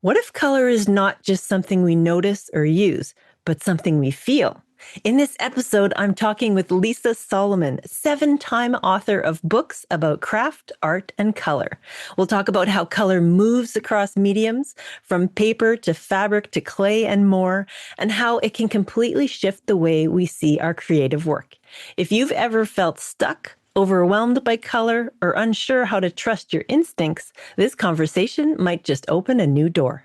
What if color is not just something we notice or use, but something we feel? In this episode, I'm talking with Lisa Solomon, 7-time author of books about craft, art, and color. We'll talk about how color moves across mediums, from paper to fabric to clay and more, and how it can completely shift the way we see our creative work. If you've ever felt stuck, overwhelmed by color, or unsure how to trust your instincts, this conversation might just open a new door.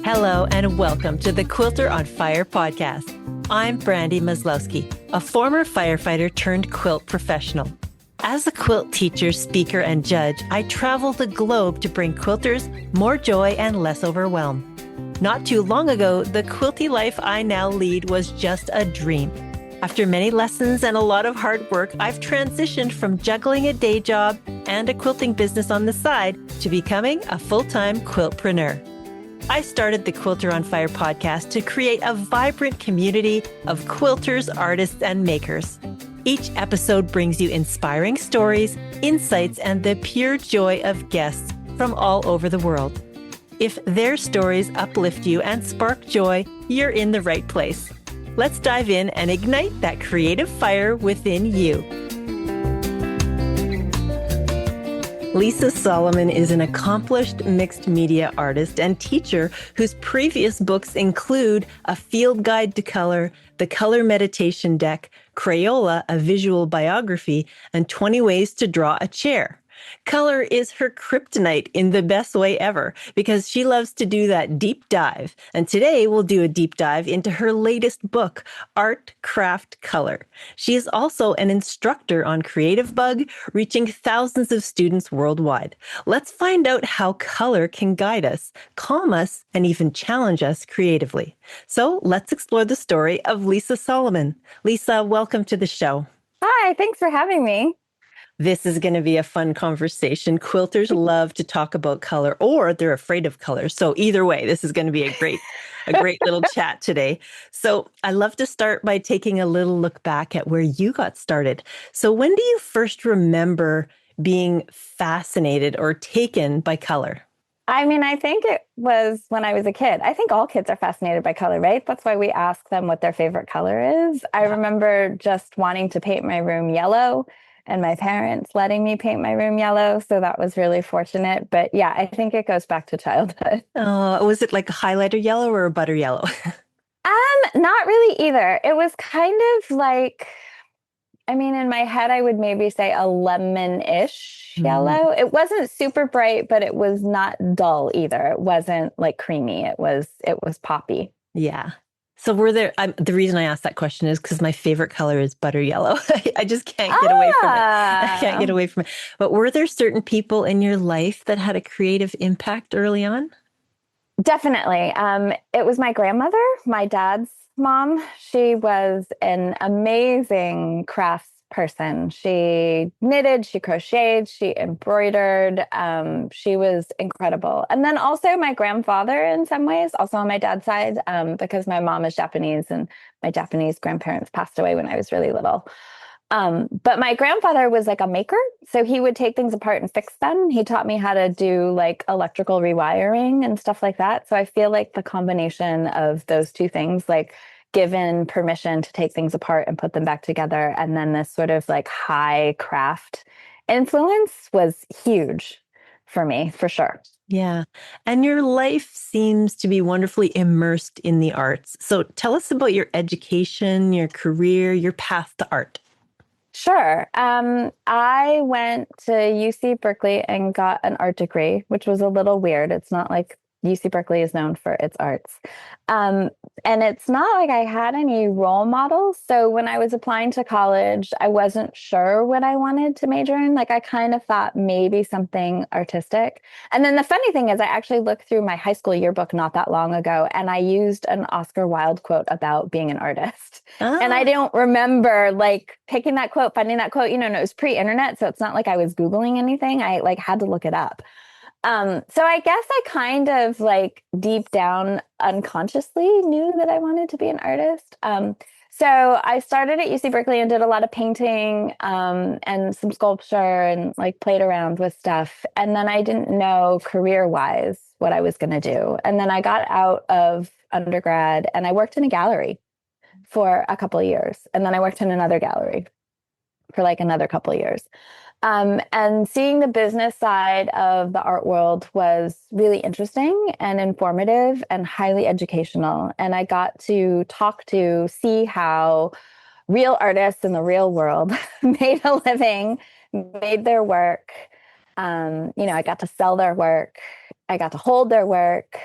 Hello and welcome to the Quilter on Fire podcast. I'm Brandy Maslowski, a former firefighter turned quilt professional. As a quilt teacher, speaker, and judge, I travel the globe to bring quilters more joy and less overwhelm. Not too long ago, the quilty life I now lead was just a dream. After many lessons and a lot of hard work, I've transitioned from juggling a day job and a quilting business on the side to becoming a full-time quiltpreneur. I started the Quilter on Fire podcast to create a vibrant community of quilters, artists, and makers. Each episode brings you inspiring stories, insights, and the pure joy of guests from all over the world. If their stories uplift you and spark joy, you're in the right place. Let's dive in and ignite that creative fire within you. Lisa Solomon is an accomplished mixed media artist and teacher whose previous books include A Field Guide to Color, The Color Meditation Deck, Crayola, A Visual Biography, and 20 Ways to Draw a Chair. Color is her kryptonite in the best way ever because she loves to do that deep dive. And today we'll do a deep dive into her latest book, Art, Craft, Color. She is also an instructor on Creative Bug, reaching thousands of students worldwide. Let's find out how color can guide us, calm us, and even challenge us creatively. So let's explore the story of Lisa Solomon. Lisa, welcome to the show. Hi, thanks for having me. This is going to be a fun conversation. Quilters love to talk about color, or they're afraid of color. So either way, this is going to be a great little chat today. So I love to start by taking a little look back at where you got started. So when do you first remember being fascinated or taken by color? I think it was when I was a kid. I think all kids are fascinated by color, right? That's why we ask them what their favorite color is. I remember just wanting to paint my room yellow, and my parents letting me paint my room yellow. So that was really fortunate. But yeah, I think it goes back to childhood. Was it like a highlighter yellow or a butter yellow? Not really either. It was kind of like, in my head, I would maybe say a lemon-ish yellow. It wasn't super bright, but it was not dull either. It wasn't like creamy. It was poppy. Yeah. So the reason I asked that question is because my favorite color is butter yellow. I just can't get away from it. I can't get away from it. But were there certain people in your life that had a creative impact early on? Definitely. It was my grandmother, my dad's mom. She was an amazing crafts person. She knitted, she crocheted, she embroidered. She was incredible. And then also my grandfather in some ways, also on my dad's side, because my mom is Japanese and my Japanese grandparents passed away when I was really little. But my grandfather was like a maker. So he would take things apart and fix them. He taught me how to do like electrical rewiring and stuff like that. So I feel like the combination of those two things, like given permission to take things apart and put them back together, and then this sort of like high craft influence was huge for me, for sure. Yeah. And your life seems to be wonderfully immersed in the arts. So tell us about your education, your career, your path to art. Sure. I went to UC Berkeley and got an art degree, which was a little weird. It's not like UC Berkeley is known for its arts. And it's not like I had any role models. So when I was applying to college, I wasn't sure what I wanted to major in. Like I kind of thought maybe something artistic. And then the funny thing is I actually looked through my high school yearbook not that long ago, and I used an Oscar Wilde quote about being an artist. And I don't remember like picking that quote, finding that quote, and it was pre-internet. So it's not like I was Googling anything. I like had to look it up. So I guess I kind of like deep down unconsciously knew that I wanted to be an artist. So I started at UC Berkeley and did a lot of painting and some sculpture and like played around with stuff. And then I didn't know career-wise what I was going to do. And then I got out of undergrad and I worked in a gallery for a couple of years. And then I worked in another gallery for like another couple of years. And seeing the business side of the art world was really interesting and informative and highly educational. And I got to see how real artists in the real world made a living, made their work. I got to sell their work. I got to hold their work.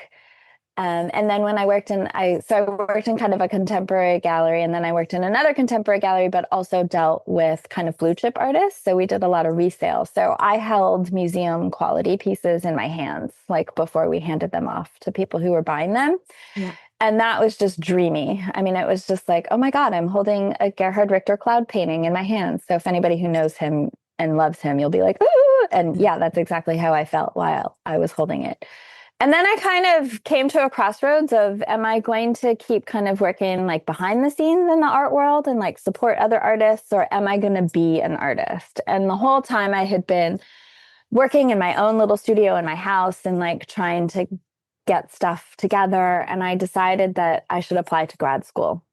And then when I worked I worked in kind of a contemporary gallery, and then I worked in another contemporary gallery, but also dealt with kind of blue chip artists. So we did a lot of resale. So I held museum quality pieces in my hands, like before we handed them off to people who were buying them. Yeah. And that was just dreamy. I mean, it was just like, oh my God, I'm holding a Gerhard Richter cloud painting in my hands. So if anybody who knows him and loves him, you'll be like, ooh. And yeah, that's exactly how I felt while I was holding it. And then I kind of came to a crossroads of, am I going to keep kind of working like behind the scenes in the art world and like support other artists, or am I going to be an artist? And the whole time I had been working in my own little studio in my house and like trying to get stuff together. And I decided that I should apply to grad school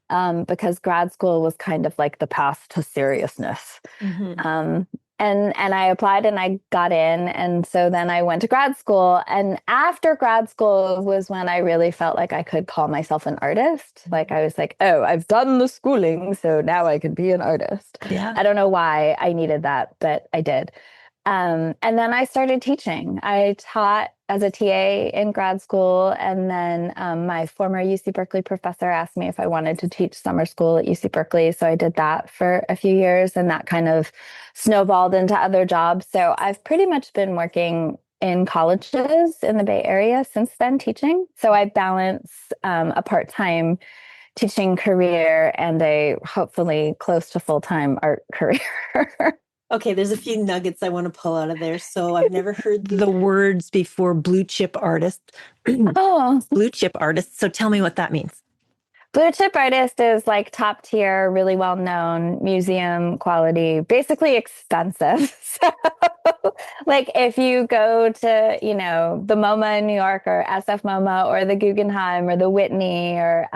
because grad school was kind of like the path to seriousness. Mm-hmm. And I applied and I got in. And so then I went to grad school. And after grad school was when I really felt like I could call myself an artist. Like I was like, oh, I've done the schooling, so now I can be an artist. Yeah. I don't know why I needed that, but I did. And then I started teaching. I taught as a TA in grad school. And then my former UC Berkeley professor asked me if I wanted to teach summer school at UC Berkeley. So I did that for a few years, and that kind of snowballed into other jobs. So I've pretty much been working in colleges in the Bay Area since then teaching. So I balance a part-time teaching career and a hopefully close to full-time art career. Okay, there's a few nuggets I want to pull out of there. So I've never heard the words before, blue chip artist. Oh, Blue chip artist. So tell me what that means. blue chip artist is like top tier, really well known, museum quality, basically expensive. So, like if you go to, the MoMA in New York or SF MoMA or the Guggenheim or the Whitney or,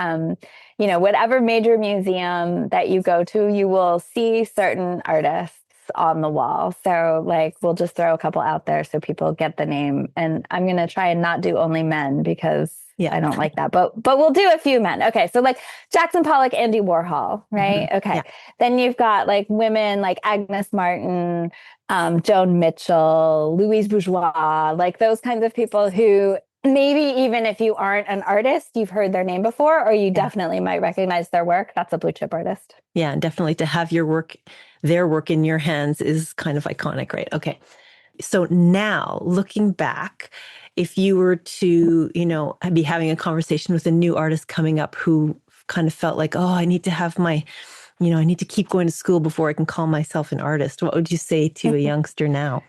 whatever major museum that you go to, you will see certain artists on the wall. So like we'll just throw a couple out there so people get the name. And I'm going to try and not do only men because I don't like that, but we'll do a few men. Okay. So like Jackson Pollock, Andy Warhol, right? Mm-hmm. Okay. Yeah. Then you've got like women like Agnes Martin, Joan Mitchell, Louise Bourgeois, like those kinds of people who maybe even if you aren't an artist, you've heard their name before, or you definitely might recognize their work. That's a blue chip artist. Yeah, definitely to have their work in your hands is kind of iconic, right? Okay. So now looking back, if you were to, be having a conversation with a new artist coming up who kind of felt like, oh, I need to have I need to keep going to school before I can call myself an artist, what would you say to a youngster now?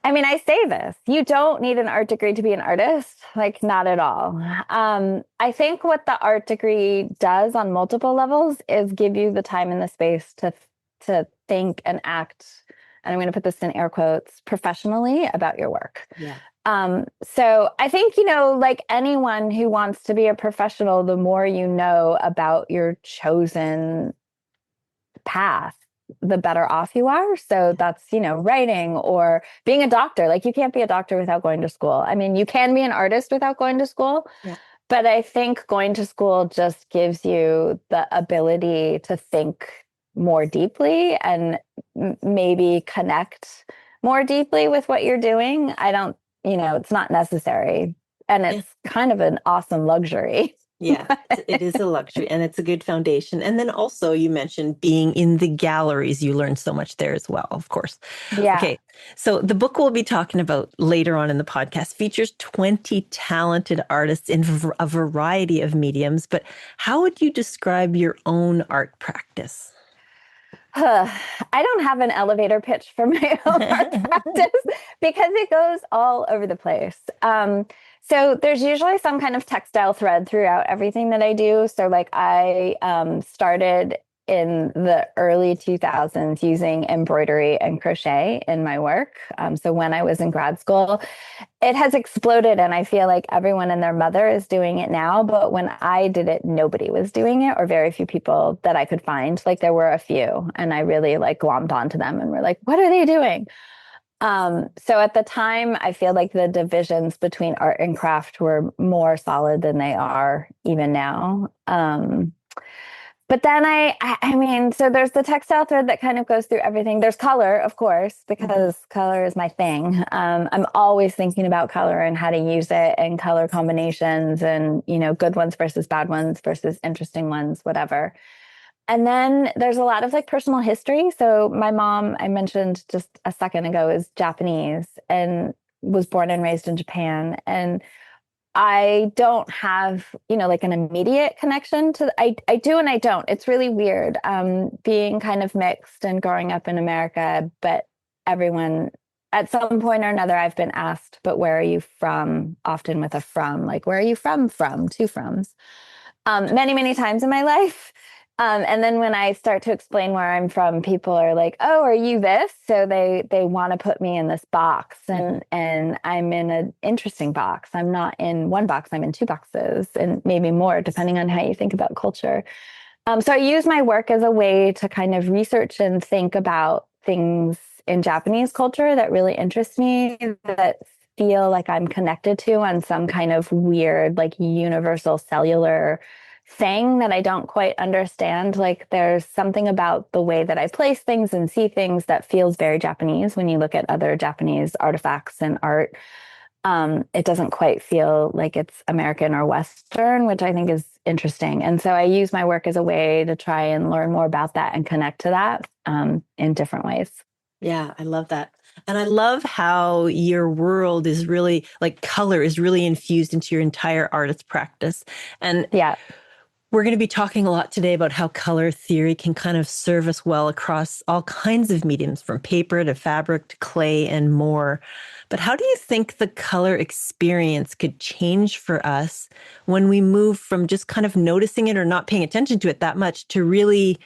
I mean, I say this, you don't need an art degree to be an artist, like not at all. I think what the art degree does on multiple levels is give you the time and the space to think and act, and I'm going to put this in air quotes, professionally about your work. Yeah. So I think, like anyone who wants to be a professional, the more you know about your chosen path, the better off you are. So that's, writing or being a doctor. Like you can't be a doctor without going to school. I mean, you can be an artist without going to school, but I think going to school just gives you the ability to think more deeply and maybe connect more deeply with what you're doing. It's not necessary. And it's kind of an awesome luxury. Yeah, it is a luxury and it's a good foundation. And then also you mentioned being in the galleries. You learned so much there as well, of course. Yeah. Okay. So the book we'll be talking about later on in the podcast features 20 talented artists in a variety of mediums. But how would you describe your own art practice? I don't have an elevator pitch for my own art practice because it goes all over the place. So there's usually some kind of textile thread throughout everything that I do. So like I started in the early 2000s using embroidery and crochet in my work. So when I was in grad school, it has exploded, and I feel like everyone and their mother is doing it now. But when I did it, nobody was doing it, or very few people that I could find. Like there were a few, and I really like glommed onto them and were like, what are they doing? So at the time, I feel like the divisions between art and craft were more solid than they are even now. But then I mean, so there's the textile thread that kind of goes through everything. There's color, of course, because color is my thing. I'm always thinking about color and how to use it and color combinations and, good ones versus bad ones versus interesting ones, whatever. And then there's a lot of like personal history. So my mom, I mentioned just a second ago, is Japanese and was born and raised in Japan. And I don't have, like an immediate connection to, I do and I don't. It's really weird being kind of mixed and growing up in America, but everyone at some point or another, I've been asked, but where are you from? Often with a from, like, where are you from? Two froms. Many, many times in my life. And then when I start to explain where I'm from, people are like, "Oh, are you this?" So they want to put me in this box, and I'm in an interesting box. I'm not in one box. I'm in two boxes, and maybe more, depending on how you think about culture. So I use my work as a way to kind of research and think about things in Japanese culture that really interest me, that feel like I'm connected to on some kind of weird, like universal cellular thing that I don't quite understand. Like there's something about the way that I place things and see things that feels very Japanese when you look at other Japanese artifacts and art. It doesn't quite feel like it's American or Western, which I think is interesting. And so I use my work as a way to try and learn more about that and connect to that in different ways. Yeah, I love that. And I love how your world is really like color is really infused into your entire artist practice. And yeah, we're going to be talking a lot today about how color theory can kind of serve us well across all kinds of mediums, from paper to fabric to clay and more. But how do you think the color experience could change for us when we move from just kind of noticing it or not paying attention to it that much to really,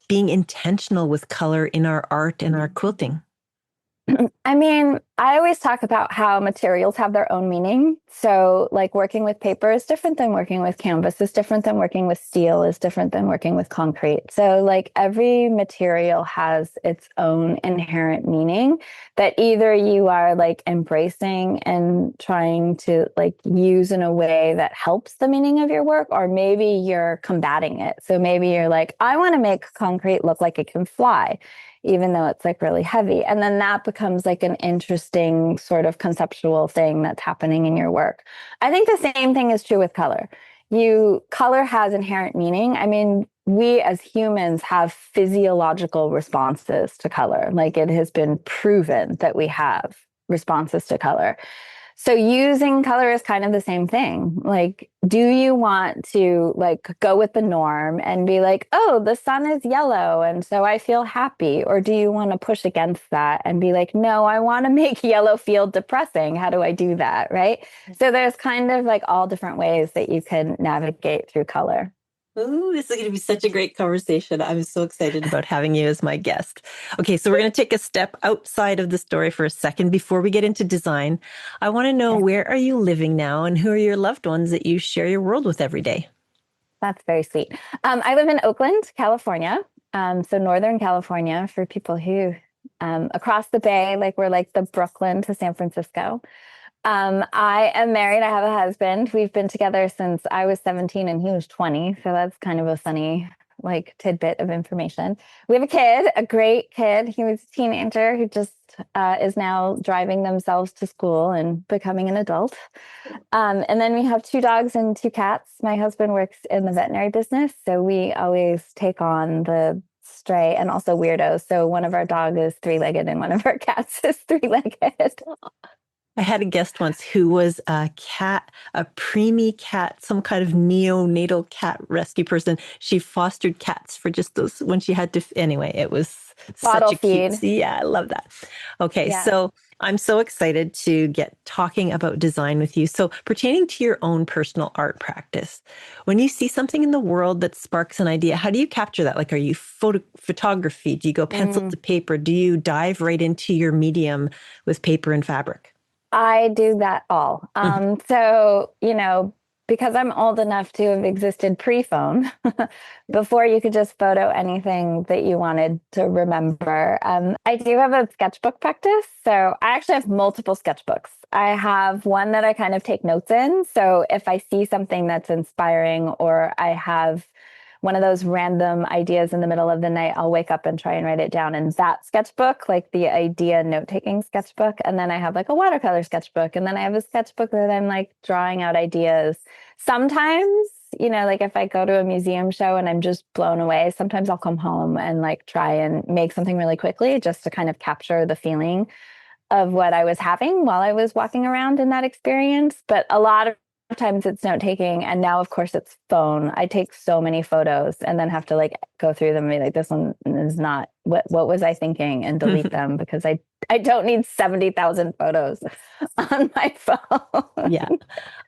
being intentional with color in our art and our quilting? I mean, I always talk about how materials have their own meaning. So, like working with paper is different than working with canvas, is different than working with steel, is different than working with concrete. So, like every material has its own inherent meaning that either you are like embracing and trying to like use in a way that helps the meaning of your work, or maybe you're combating it. So, maybe you're like, I want to make concrete look like it can fly, even though it's like really heavy. And then that becomes like an interesting sort of conceptual thing that's happening in your work. I think the same thing is true with color. Color has inherent meaning. I mean, we as humans have physiological responses to color. Like it has been proven that we have responses to color. So using color is kind of the same thing. Like, do you want to like go with the norm and be like, oh, the sun is yellow and so I feel happy? Or do you want to push against that and be like, no, I want to make yellow feel depressing. How do I do that? Right. So there's kind of like all different ways that you can navigate through color. Ooh, this is going to be such a great conversation. I'm so excited about having you as my guest. Okay, so we're going to take a step outside of the story for a second before we get into design. I want to know, where are you living now and who are your loved ones that you share your world with every day? That's very sweet. I live in Oakland, California. So Northern California for people who across the bay, like we're like the Brooklyn to San Francisco. I am married. I have a husband. We've been together since I was 17 and he was 20. So that's kind of a funny like tidbit of information. We have a kid, a great kid. He was a teenager who just is now driving themselves to school and becoming an adult. And then we have two dogs and two cats. My husband works in the veterinary business, so we always take on the stray and also weirdos. So one of our dogs is three-legged and one of our cats is three-legged. I had a guest once who was a cat, a preemie cat, some kind of neonatal cat rescue person. She fostered cats for just those when she had to. Anyway, it was Bottle such a cute. feed. Yeah, I love that. Okay, Yeah. so I'm so excited to get talking about design with you. So, pertaining to your own personal art practice, when you see something in the world that sparks an idea, how do you capture that? Like, are you photography? Do you go pencil to paper? Do you dive right into your medium with paper and fabric? I do that all. So, because I'm old enough to have existed pre-phone, before you could just photo anything that you wanted to remember. I do have a sketchbook practice. So I actually have multiple sketchbooks. I have one that I kind of take notes in. So if I see something that's inspiring, or I have one of those random ideas in the middle of the night, I'll wake up and try and write it down in that sketchbook, like the idea note-taking sketchbook. And then I have like a watercolor sketchbook. And then I have a sketchbook that I'm like drawing out ideas. Sometimes, like if I go to a museum show and I'm just blown away, sometimes I'll come home and like try and make something really quickly just to kind of capture the feeling of what I was having while I was walking around in that experience. But a lot of times it's note taking, and now of course it's phone. I take so many photos and then have to like go through them and be like, this one is not what was I thinking, and delete them because I don't need 70,000 photos on my phone. Yeah,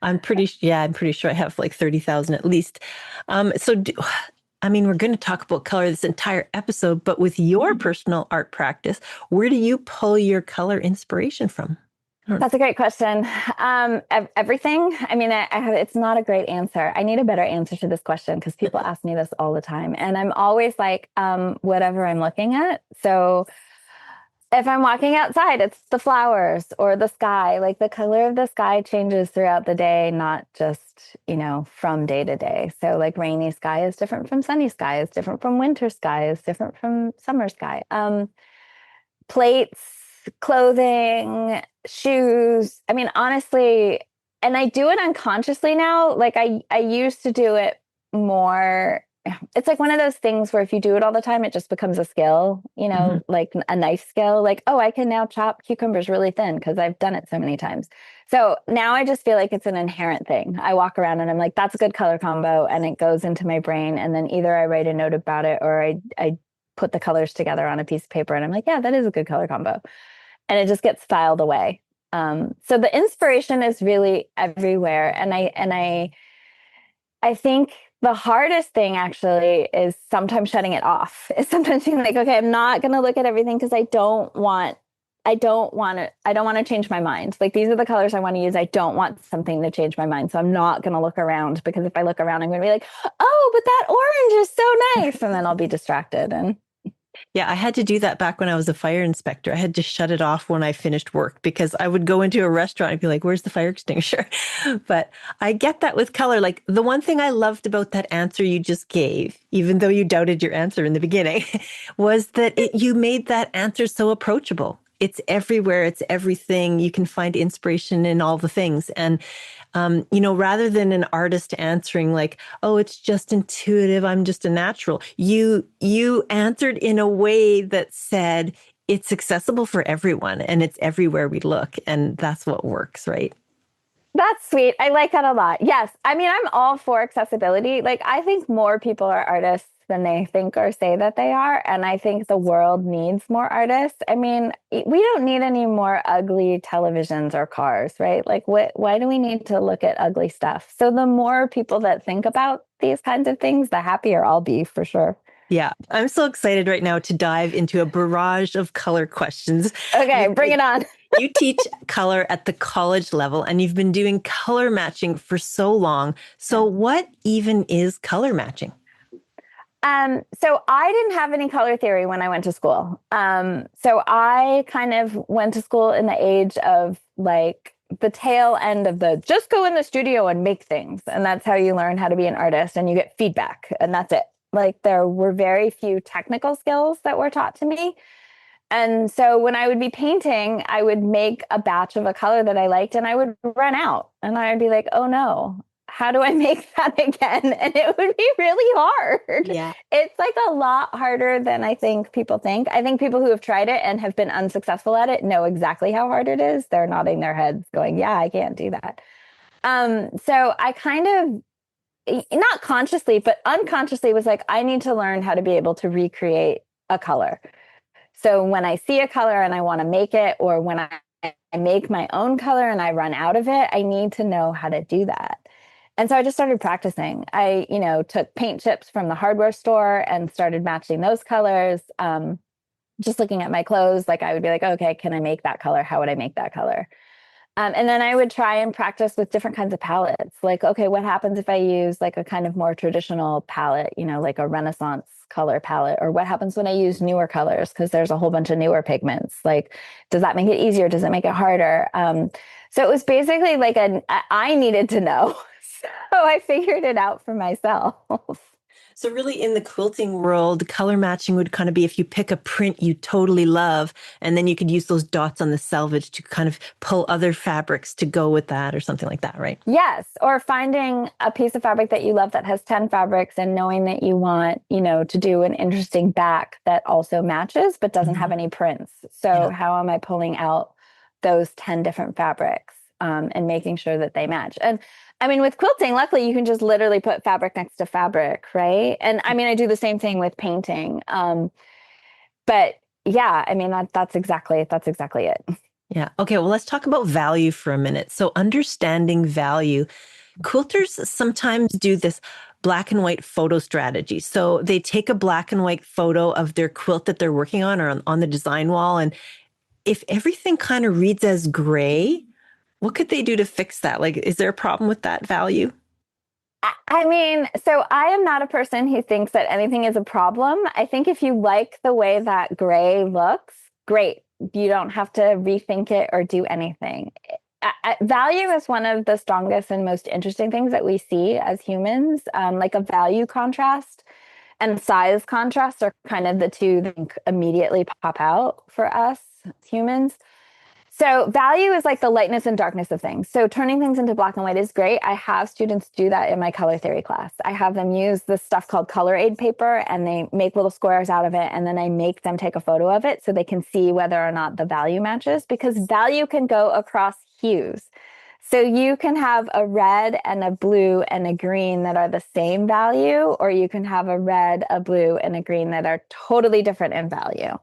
I'm pretty sure I have like 30,000 at least. We're going to talk about color this entire episode, but with your personal art practice, where do you pull your color inspiration from? That's a great question. Everything. I mean, it's not a great answer. I need a better answer to this question because people ask me this all the time. And I'm always like, whatever I'm looking at. So if I'm walking outside, it's the flowers or the sky. Like the color of the sky changes throughout the day, not just, from day to day. So like rainy sky is different from sunny sky, is different from winter sky, is different from summer sky. Plates, clothing, shoes. I mean, honestly, and I do it unconsciously now. Like I used to do it more. It's like one of those things where if you do it all the time, it just becomes a skill, like a nice skill. Like, oh, I can now chop cucumbers really thin because I've done it so many times. So now I just feel like it's an inherent thing. I walk around and I'm like, that's a good color combo. And it goes into my brain. And then either I write a note about it, or I put the colors together on a piece of paper and I'm like, yeah, that is a good color combo. And it just gets filed away. So the inspiration is really everywhere. And I think the hardest thing actually is sometimes shutting it off. Is sometimes being like, okay, I'm not going to look at everything because I don't want to change my mind. Like these are the colors I want to use. I don't want something to change my mind. So I'm not going to look around, because if I look around, I'm going to be like, oh, but that orange is so nice. And then I'll be distracted. And yeah, I had to do that back when I was a fire inspector. I had to shut it off when I finished work, because I would go into a restaurant and be like, where's the fire extinguisher? But I get that with color. Like the one thing I loved about that answer you just gave, even though you doubted your answer in the beginning, was that you made that answer so approachable. It's everywhere. It's everything. You can find inspiration in all the things. And rather than an artist answering like, oh, it's just intuitive, I'm just a natural, you answered in a way that said it's accessible for everyone and it's everywhere we look. And that's what works, right? That's sweet. I like that a lot. Yes. I mean, I'm all for accessibility. Like, I think more people are artists than they think or say that they are. And I think the world needs more artists. I mean, we don't need any more ugly televisions or cars, right? Like, why do we need to look at ugly stuff? So the more people that think about these kinds of things, the happier I'll be, for sure. Yeah, I'm so excited right now to dive into a barrage of color questions. Okay, bring it on. You teach color at the college level, and you've been doing color matching for so long. So what even is color matching? So I didn't have any color theory when I went to school. So I kind of went to school in the age of like the tail end of the just go in the studio and make things. And that's how you learn how to be an artist, and you get feedback, and that's it. Like there were very few technical skills that were taught to me. And so when I would be painting, I would make a batch of a color that I liked and I would run out and I would be like, oh no, how do I make that again? And it would be really hard. Yeah. It's like a lot harder than I think people think. I think people who have tried it and have been unsuccessful at it know exactly how hard it is. They're nodding their heads going, yeah, I can't do that. So I kind of, not consciously, but unconsciously was like, I need to learn how to be able to recreate a color. So when I see a color and I want to make it, or when I I make my own color and I run out of it, I need to know how to do that. And so I just started practicing. I, took paint chips from the hardware store and started matching those colors. Just looking at my clothes, like I would be like, okay, can I make that color? How would I make that color? And then I would try and practice with different kinds of palettes. Like, okay, what happens if I use like a kind of more traditional palette, like a Renaissance color palette? Or what happens when I use newer colors? Because there's a whole bunch of newer pigments. Like, does that make it easier? Does it make it harder? So it was basically like I needed to know. So I figured it out for myself. So really in the quilting world, color matching would kind of be if you pick a print you totally love, and then you could use those dots on the selvage to kind of pull other fabrics to go with that or something like that, right? Yes. Or finding a piece of fabric that you love that has 10 fabrics and knowing that you want, to do an interesting back that also matches but doesn't have any prints. So how am I pulling out those 10 different fabrics and making sure that they match? And I mean, with quilting, luckily you can just literally put fabric next to fabric, right? And I mean, I do the same thing with painting. But yeah, I mean, that's exactly it. Yeah. Okay. Well, let's talk about value for a minute. So understanding value, quilters sometimes do this black and white photo strategy. So they take a black and white photo of their quilt that they're working on or on the design wall. And if everything kind of reads as gray, what could they do to fix that? Like, is there a problem with that value? I mean, so I am not a person who thinks that anything is a problem. I think if you like the way that gray looks, great. You don't have to rethink it or do anything. Value is one of the strongest and most interesting things that we see as humans. Like a value contrast and size contrast are kind of the two that immediately pop out for us humans. So value is like the lightness and darkness of things. So turning things into black and white is great. I have students do that in my color theory class. I have them use this stuff called color aid paper and they make little squares out of it. And then I make them take a photo of it so they can see whether or not the value matches, because value can go across hues. So you can have a red and a blue and a green that are the same value, or you can have a red, a blue, and a green that are totally different in value.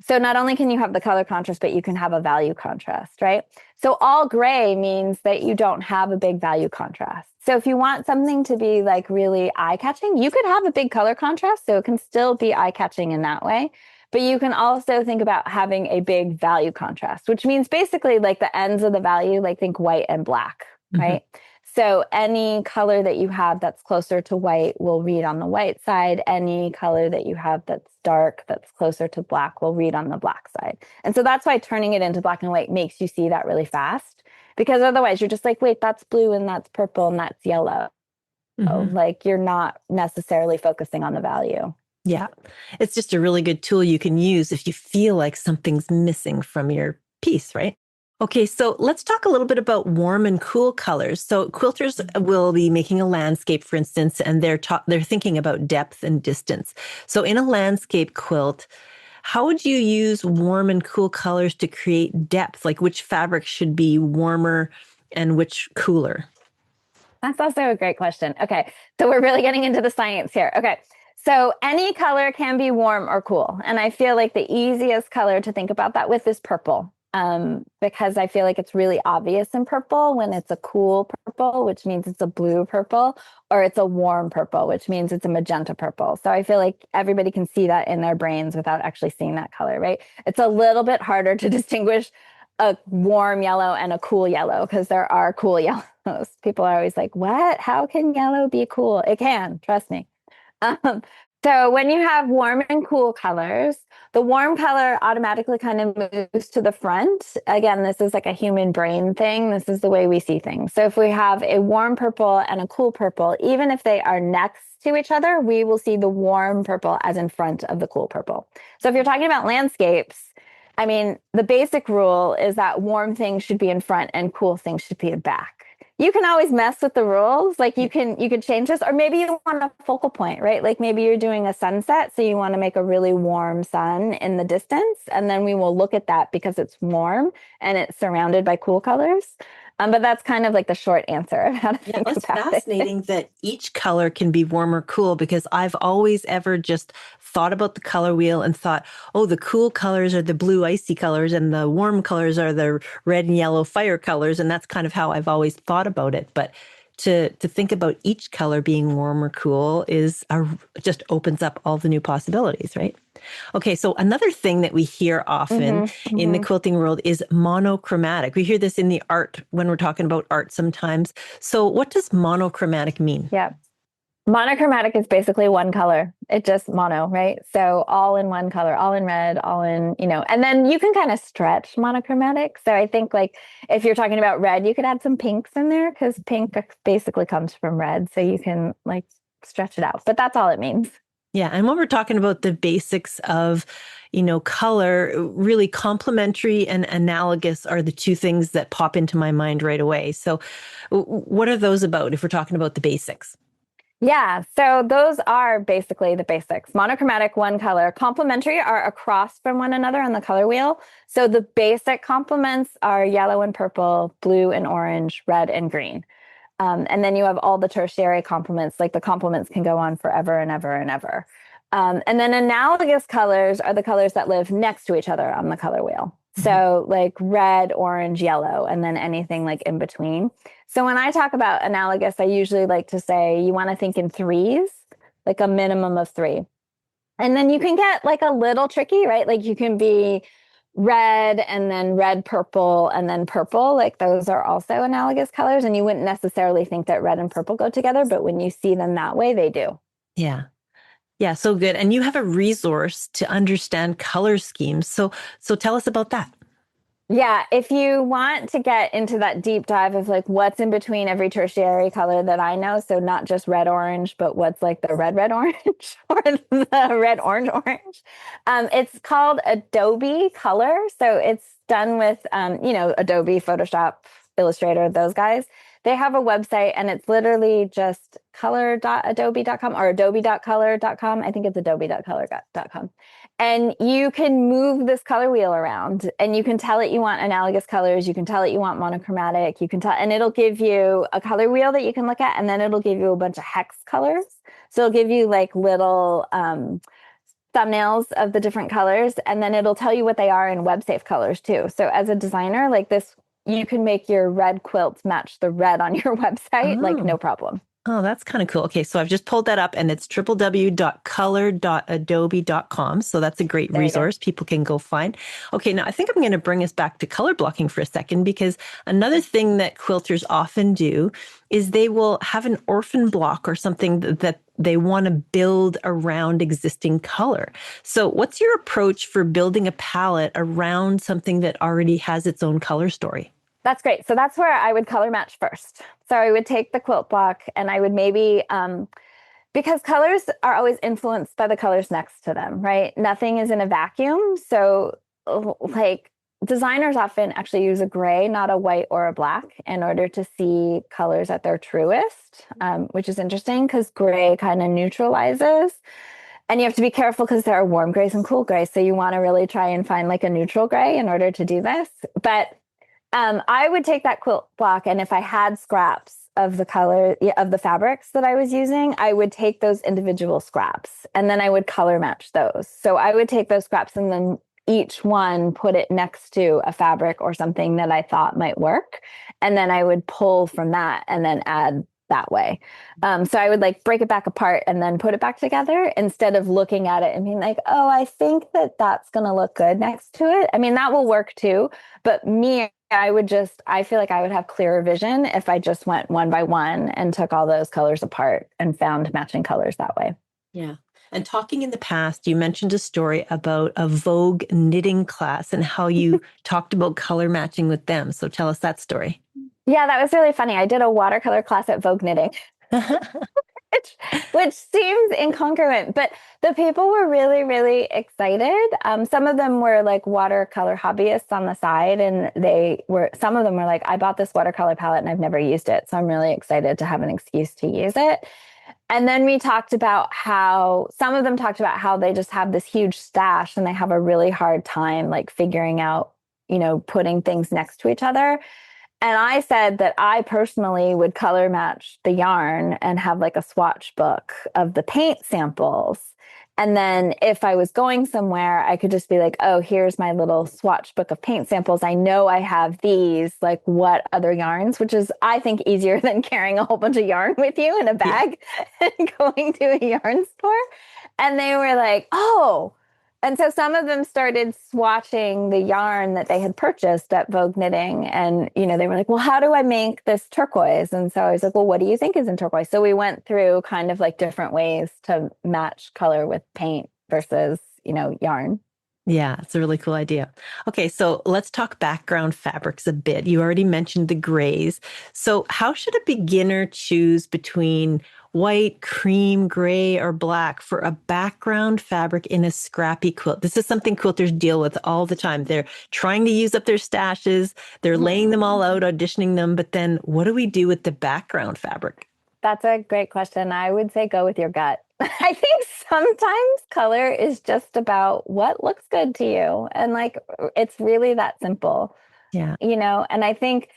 So not only can you have the color contrast, but you can have a value contrast, right? So all gray means that you don't have a big value contrast. So if you want something to be like really eye-catching, you could have a big color contrast, so it can still be eye-catching in that way. But you can also think about having a big value contrast, which means basically like the ends of the value, like think white and black, right? So any color that you have that's closer to white will read on the white side. Any color that you have that's dark, that's closer to black, will read on the black side. And so that's why turning it into black and white makes you see that really fast, because otherwise you're just like, wait, that's blue and that's purple and that's yellow. Like you're not necessarily focusing on the value. Yeah. It's just a really good tool you can use if you feel like something's missing from your piece, right? Okay, so let's talk a little bit about warm and cool colors. So quilters will be making a landscape, for instance, and they're thinking about depth and distance. So in a landscape quilt, how would you use warm and cool colors to create depth? Like which fabric should be warmer and which cooler? That's also a great question. Okay, so we're really getting into the science here. Okay, so any color can be warm or cool. And I feel like the easiest color to think about that with is purple. Because I feel like it's really obvious in purple when it's a cool purple, which means it's a blue purple, or it's a warm purple, which means it's a magenta purple. So I feel like everybody can see that in their brains without actually seeing that color, right? It's a little bit harder to distinguish a warm yellow and a cool yellow because there are cool yellows. People are always like, what? How can yellow be cool? It can, trust me. So when you have warm and cool colors, the warm color automatically kind of moves to the front. Again, this is like a human brain thing. This is the way we see things. So if we have a warm purple and a cool purple, even if they are next to each other, we will see the warm purple as in front of the cool purple. So if you're talking about landscapes, I mean, the basic rule is that warm things should be in front and cool things should be in back. You can always mess with the rules. Like you can change this, or maybe you want a focal point, right? Like maybe you're doing a sunset, so you want to make a really warm sun in the distance, and then we will look at that because it's warm and it's surrounded by cool colors. But that's kind of like the short answer of how to Yeah, think that's about it. fascinating that each color can be warm or cool because I've always ever just thought about the color wheel and thought, oh, the cool colors are the blue icy colors and the warm colors are the red and yellow fire colors. And that's kind of how I've always thought about it. But to think about each color being warm or cool just opens up all the new possibilities, right? Okay, so another thing that we hear often in the quilting world is monochromatic. We hear this in the art when we're talking about art sometimes. So what does monochromatic mean? Yeah. Monochromatic is basically one color. It just mono, right? So all in one color, all in red, all in, and then you can kind of stretch monochromatic. So I think like if you're talking about red, you could add some pinks in there because pink basically comes from red. So you can like stretch it out, but that's all it means. Yeah. And when we're talking about the basics of, color, really complementary and analogous are the two things that pop into my mind right away. So what are those about if we're talking about the basics? Yeah, so those are basically the basics. Monochromatic, one color. Complementary are across from one another on the color wheel. So the basic complements are yellow and purple, blue and orange, red and green. And then you have all the tertiary complements, like the complements can go on forever and ever and ever. And then analogous colors are the colors that live next to each other on the color wheel. So like red, orange, yellow, and then anything like in between. So when I talk about analogous, I usually like to say you want to think in threes, like a minimum of three. And then you can get like a little tricky, right? Like you can be red and then red, purple, and then purple. Like those are also analogous colors. And you wouldn't necessarily think that red and purple go together, but when you see them that way, they do. Yeah. Yeah, so good. And you have a resource to understand color schemes. So tell us about that. Yeah, if you want to get into that deep dive of like what's in between every tertiary color that I know, so not just red orange, but what's like the red orange or the red orange, it's called Adobe Color. So it's done with Adobe, Photoshop, Illustrator, those guys. They have a website and it's literally just color.adobe.com or adobe.color.com. I think it's adobe.color.com. And you can move this color wheel around and you can tell it you want analogous colors. You can tell it you want monochromatic. You can tell, and it'll give you a color wheel that you can look at. And then it'll give you a bunch of hex colors. So it'll give you like little thumbnails of the different colors. And then it'll tell you what they are in web safe colors too. So as a designer, like this, you can make your red quilts match the red on your website, like no problem. Oh, that's kind of cool. Okay, so I've just pulled that up and it's www.color.adobe.com. So that's a great resource people can go find. Okay, now I think I'm going to bring us back to color blocking for a second because another thing that quilters often do is they will have an orphan block or something that they want to build around existing color. So what's your approach for building a palette around something that already has its own color story? That's great. So that's where I would color match first. So I would take the quilt block and I would maybe, because colors are always influenced by the colors next to them, right? Nothing is in a vacuum. So like designers often actually use a gray, not a white or a black in order to see colors at their truest, which is interesting because gray kind of neutralizes. And you have to be careful because there are warm grays and cool grays. So you want to really try and find like a neutral gray in order to do this. But I would take that quilt block, and if I had scraps of the color of the fabrics that I was using, I would take those individual scraps and then I would color match those. So I would take those scraps and then each one put it next to a fabric or something that I thought might work. And then I would pull from that and then add that way. So I would like break it back apart and then put it back together instead of looking at it and being like, oh, I think that that's going to look good next to it. I mean, that will work too. But me, I feel like I would have clearer vision if I just went one by one and took all those colors apart and found matching colors that way. Yeah. And talking in the past, you mentioned a story about a Vogue knitting class and how you talked about color matching with them. So tell us that story. Yeah, that was really funny. I did a watercolor class at Vogue Knitting, which seems incongruent, but the people were really, really excited. Some of them were like watercolor hobbyists on the side, and some of them were like, I bought this watercolor palette and I've never used it. So I'm really excited to have an excuse to use it. And then we talked about how some of them talked about how they just have this huge stash and they have a really hard time like figuring out, putting things next to each other. And I said that I personally would color match the yarn and have like a swatch book of the paint samples. And then if I was going somewhere, I could just be like, oh, here's my little swatch book of paint samples. I know I have these, like what other yarns, which is, I think, easier than carrying a whole bunch of yarn with you in a bag and going to a yarn store. And they were like, oh. And so some of them started swatching the yarn that they had purchased at Vogue Knitting. And, they were like, well, how do I make this turquoise? And so I was like, well, what do you think is in turquoise? So we went through kind of like different ways to match color with paint versus, yarn. Yeah, it's a really cool idea. Okay, so let's talk background fabrics a bit. You already mentioned the grays. So how should a beginner choose between white, cream, gray, or black for a background fabric in a scrappy quilt? This is something quilters deal with all the time. They're trying to use up their stashes. They're laying them all out, auditioning them. But then what do we do with the background fabric? That's a great question. I would say go with your gut. I think sometimes color is just about what looks good to you. And like, it's really that simple. Yeah. And I think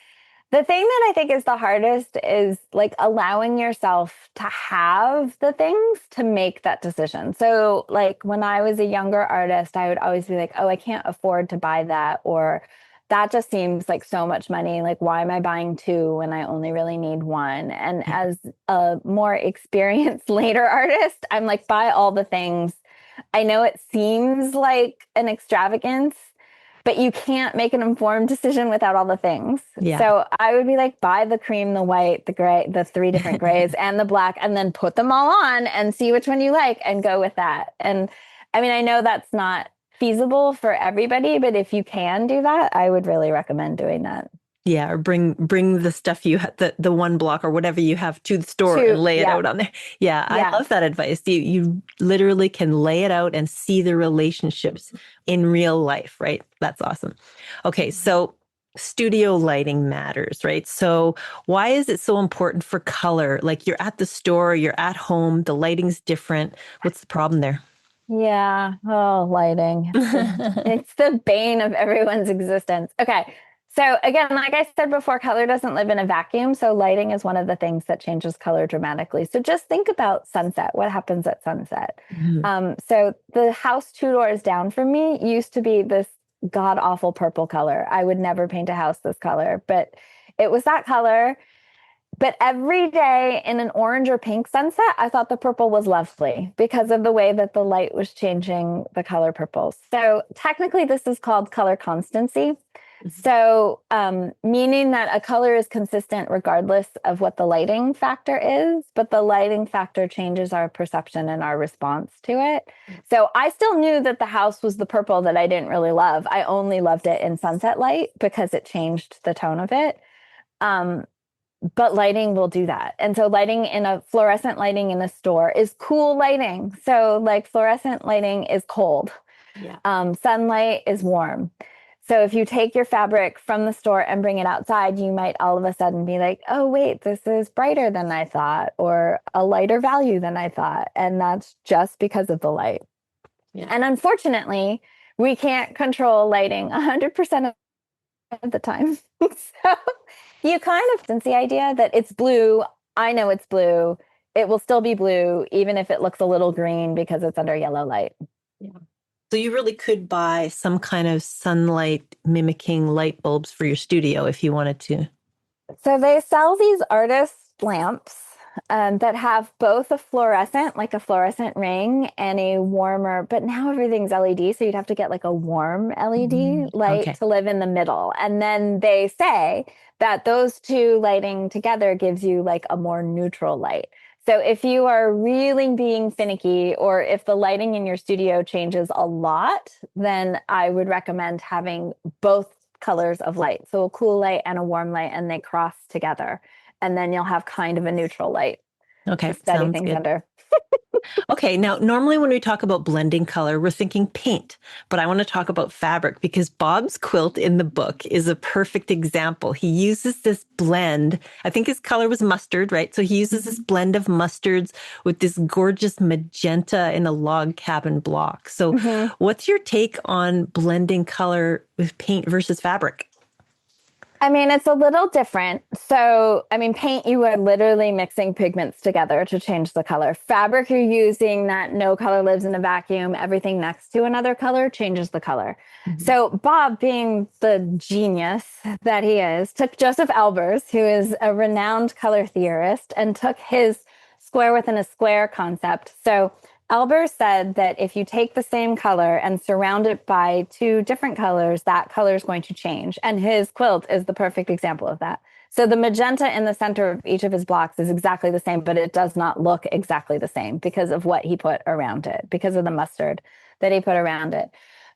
the thing that I think is the hardest is like allowing yourself to have the things to make that decision. So like when I was a younger artist, I would always be like, oh, I can't afford to buy that, or that just seems like so much money. Like, why am I buying two when I only really need one? And as a more experienced later artist, I'm like, buy all the things. I know it seems like an extravagance, but you can't make an informed decision without all the things. Yeah. So I would be like, buy the cream, the white, the gray, the 3 different grays and the black, and then put them all on and see which one you like and go with that. And I mean, I know that's not feasible for everybody, but if you can do that, I would really recommend doing that. Yeah, or bring the stuff you have, the one block or whatever you have to the store and lay it out on there. Yeah, I love that advice. You literally can lay it out and see the relationships in real life, right? That's awesome. Okay, so studio lighting matters, right? So why is it so important for color? Like you're at the store, you're at home, the lighting's different. What's the problem there? Yeah. Oh, lighting. It's the bane of everyone's existence. Okay. So again, like I said before, color doesn't live in a vacuum. So lighting is one of the things that changes color dramatically. So just think about sunset. What happens at sunset? So the house 2 doors down from me used to be this god awful purple color. I would never paint a house this color, but it was that color. But every day in an orange or pink sunset, I thought the purple was lovely because of the way that the light was changing the color purple. So technically, this is called color constancy. So meaning that a color is consistent regardless of what the lighting factor is, but the lighting factor changes our perception and our response to it. So I still knew that the house was the purple that I didn't really love. I only loved it in sunset light because it changed the tone of it. But lighting will do that. And so fluorescent lighting in a store is cool lighting. So like fluorescent lighting is cold. Yeah. Sunlight is warm. So if you take your fabric from the store and bring it outside, you might all of a sudden be like, oh, wait, this is brighter than I thought, or a lighter value than I thought. And that's just because of the light. Yeah. And unfortunately, we can't control lighting 100% of the time. So you kind of the idea that it's blue. I know it's blue. It will still be blue, even if it looks a little green because it's under yellow light. Yeah. So you really could buy some kind of sunlight mimicking light bulbs for your studio if you wanted to. So they sell these artist lamps that have both a fluorescent ring, and a warmer, but now everything's LED. So you'd have to get like a warm LED light to live in the middle. And then they say that those two lighting together gives you like a more neutral light. So if you are really being finicky, or if the lighting in your studio changes a lot, then I would recommend having both colors of light. So a cool light and a warm light, and they cross together. And then you'll have kind of a neutral light. Okay. To steady things under. Okay. Now, normally when we talk about blending color, we're thinking paint, but I want to talk about fabric because Bob's quilt in the book is a perfect example. He uses this blend. I think his color was mustard, right? So he uses this blend of mustards with this gorgeous magenta in a log cabin block. So what's your take on blending color with paint versus fabric? I mean, it's a little different. So, I mean, paint, you are literally mixing pigments together to change the color. Fabric, you're using that no color lives in a vacuum. Everything next to another color changes the color. Mhm. So, Bob, being the genius that he is, took Joseph Albers, who is a renowned color theorist, and took his square within a square concept. So, Albers said that if you take the same color and surround it by two different colors, that color is going to change. And his quilt is the perfect example of that. So the magenta in the center of each of his blocks is exactly the same, but it does not look exactly the same because of what he put around it, because of the mustard that he put around it.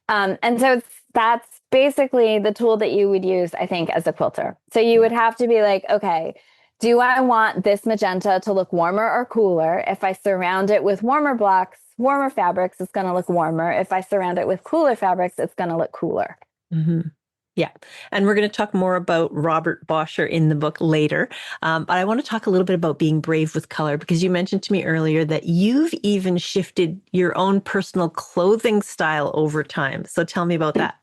And so that's basically the tool that you would use, I think, as a quilter. So you would have to be like, okay, do I want this magenta to look warmer or cooler? If I surround it with warmer blocks, warmer fabrics, it's going to look warmer. If I surround it with cooler fabrics, it's going to look cooler. Mm-hmm. Yeah. And we're going to talk more about Robert Bosscher in the book later. But I want to talk a little bit about being brave with color, because you mentioned to me earlier that you've even shifted your own personal clothing style over time. So tell me about that.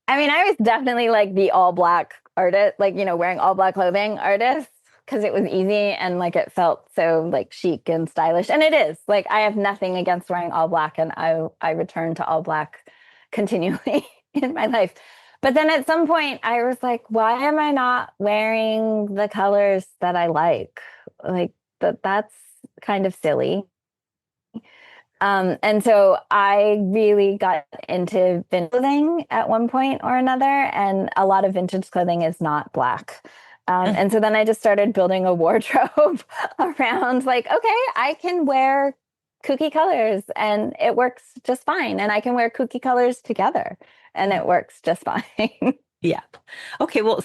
I mean, I was definitely like the all black artist, like, wearing all black clothing artist because it was easy and like it felt so like chic and stylish. And it is like I have nothing against wearing all black, and I return to all black continually in my life. But then at some point I was like, why am I not wearing the colors that I like? Like that's kind of silly. And so I really got into vintage clothing at one point or another, and a lot of vintage clothing is not black. And so then I just started building a wardrobe around like, okay, I can wear kooky colors and it works just fine. And I can wear kooky colors together and it works just fine. Yeah. Okay. Well,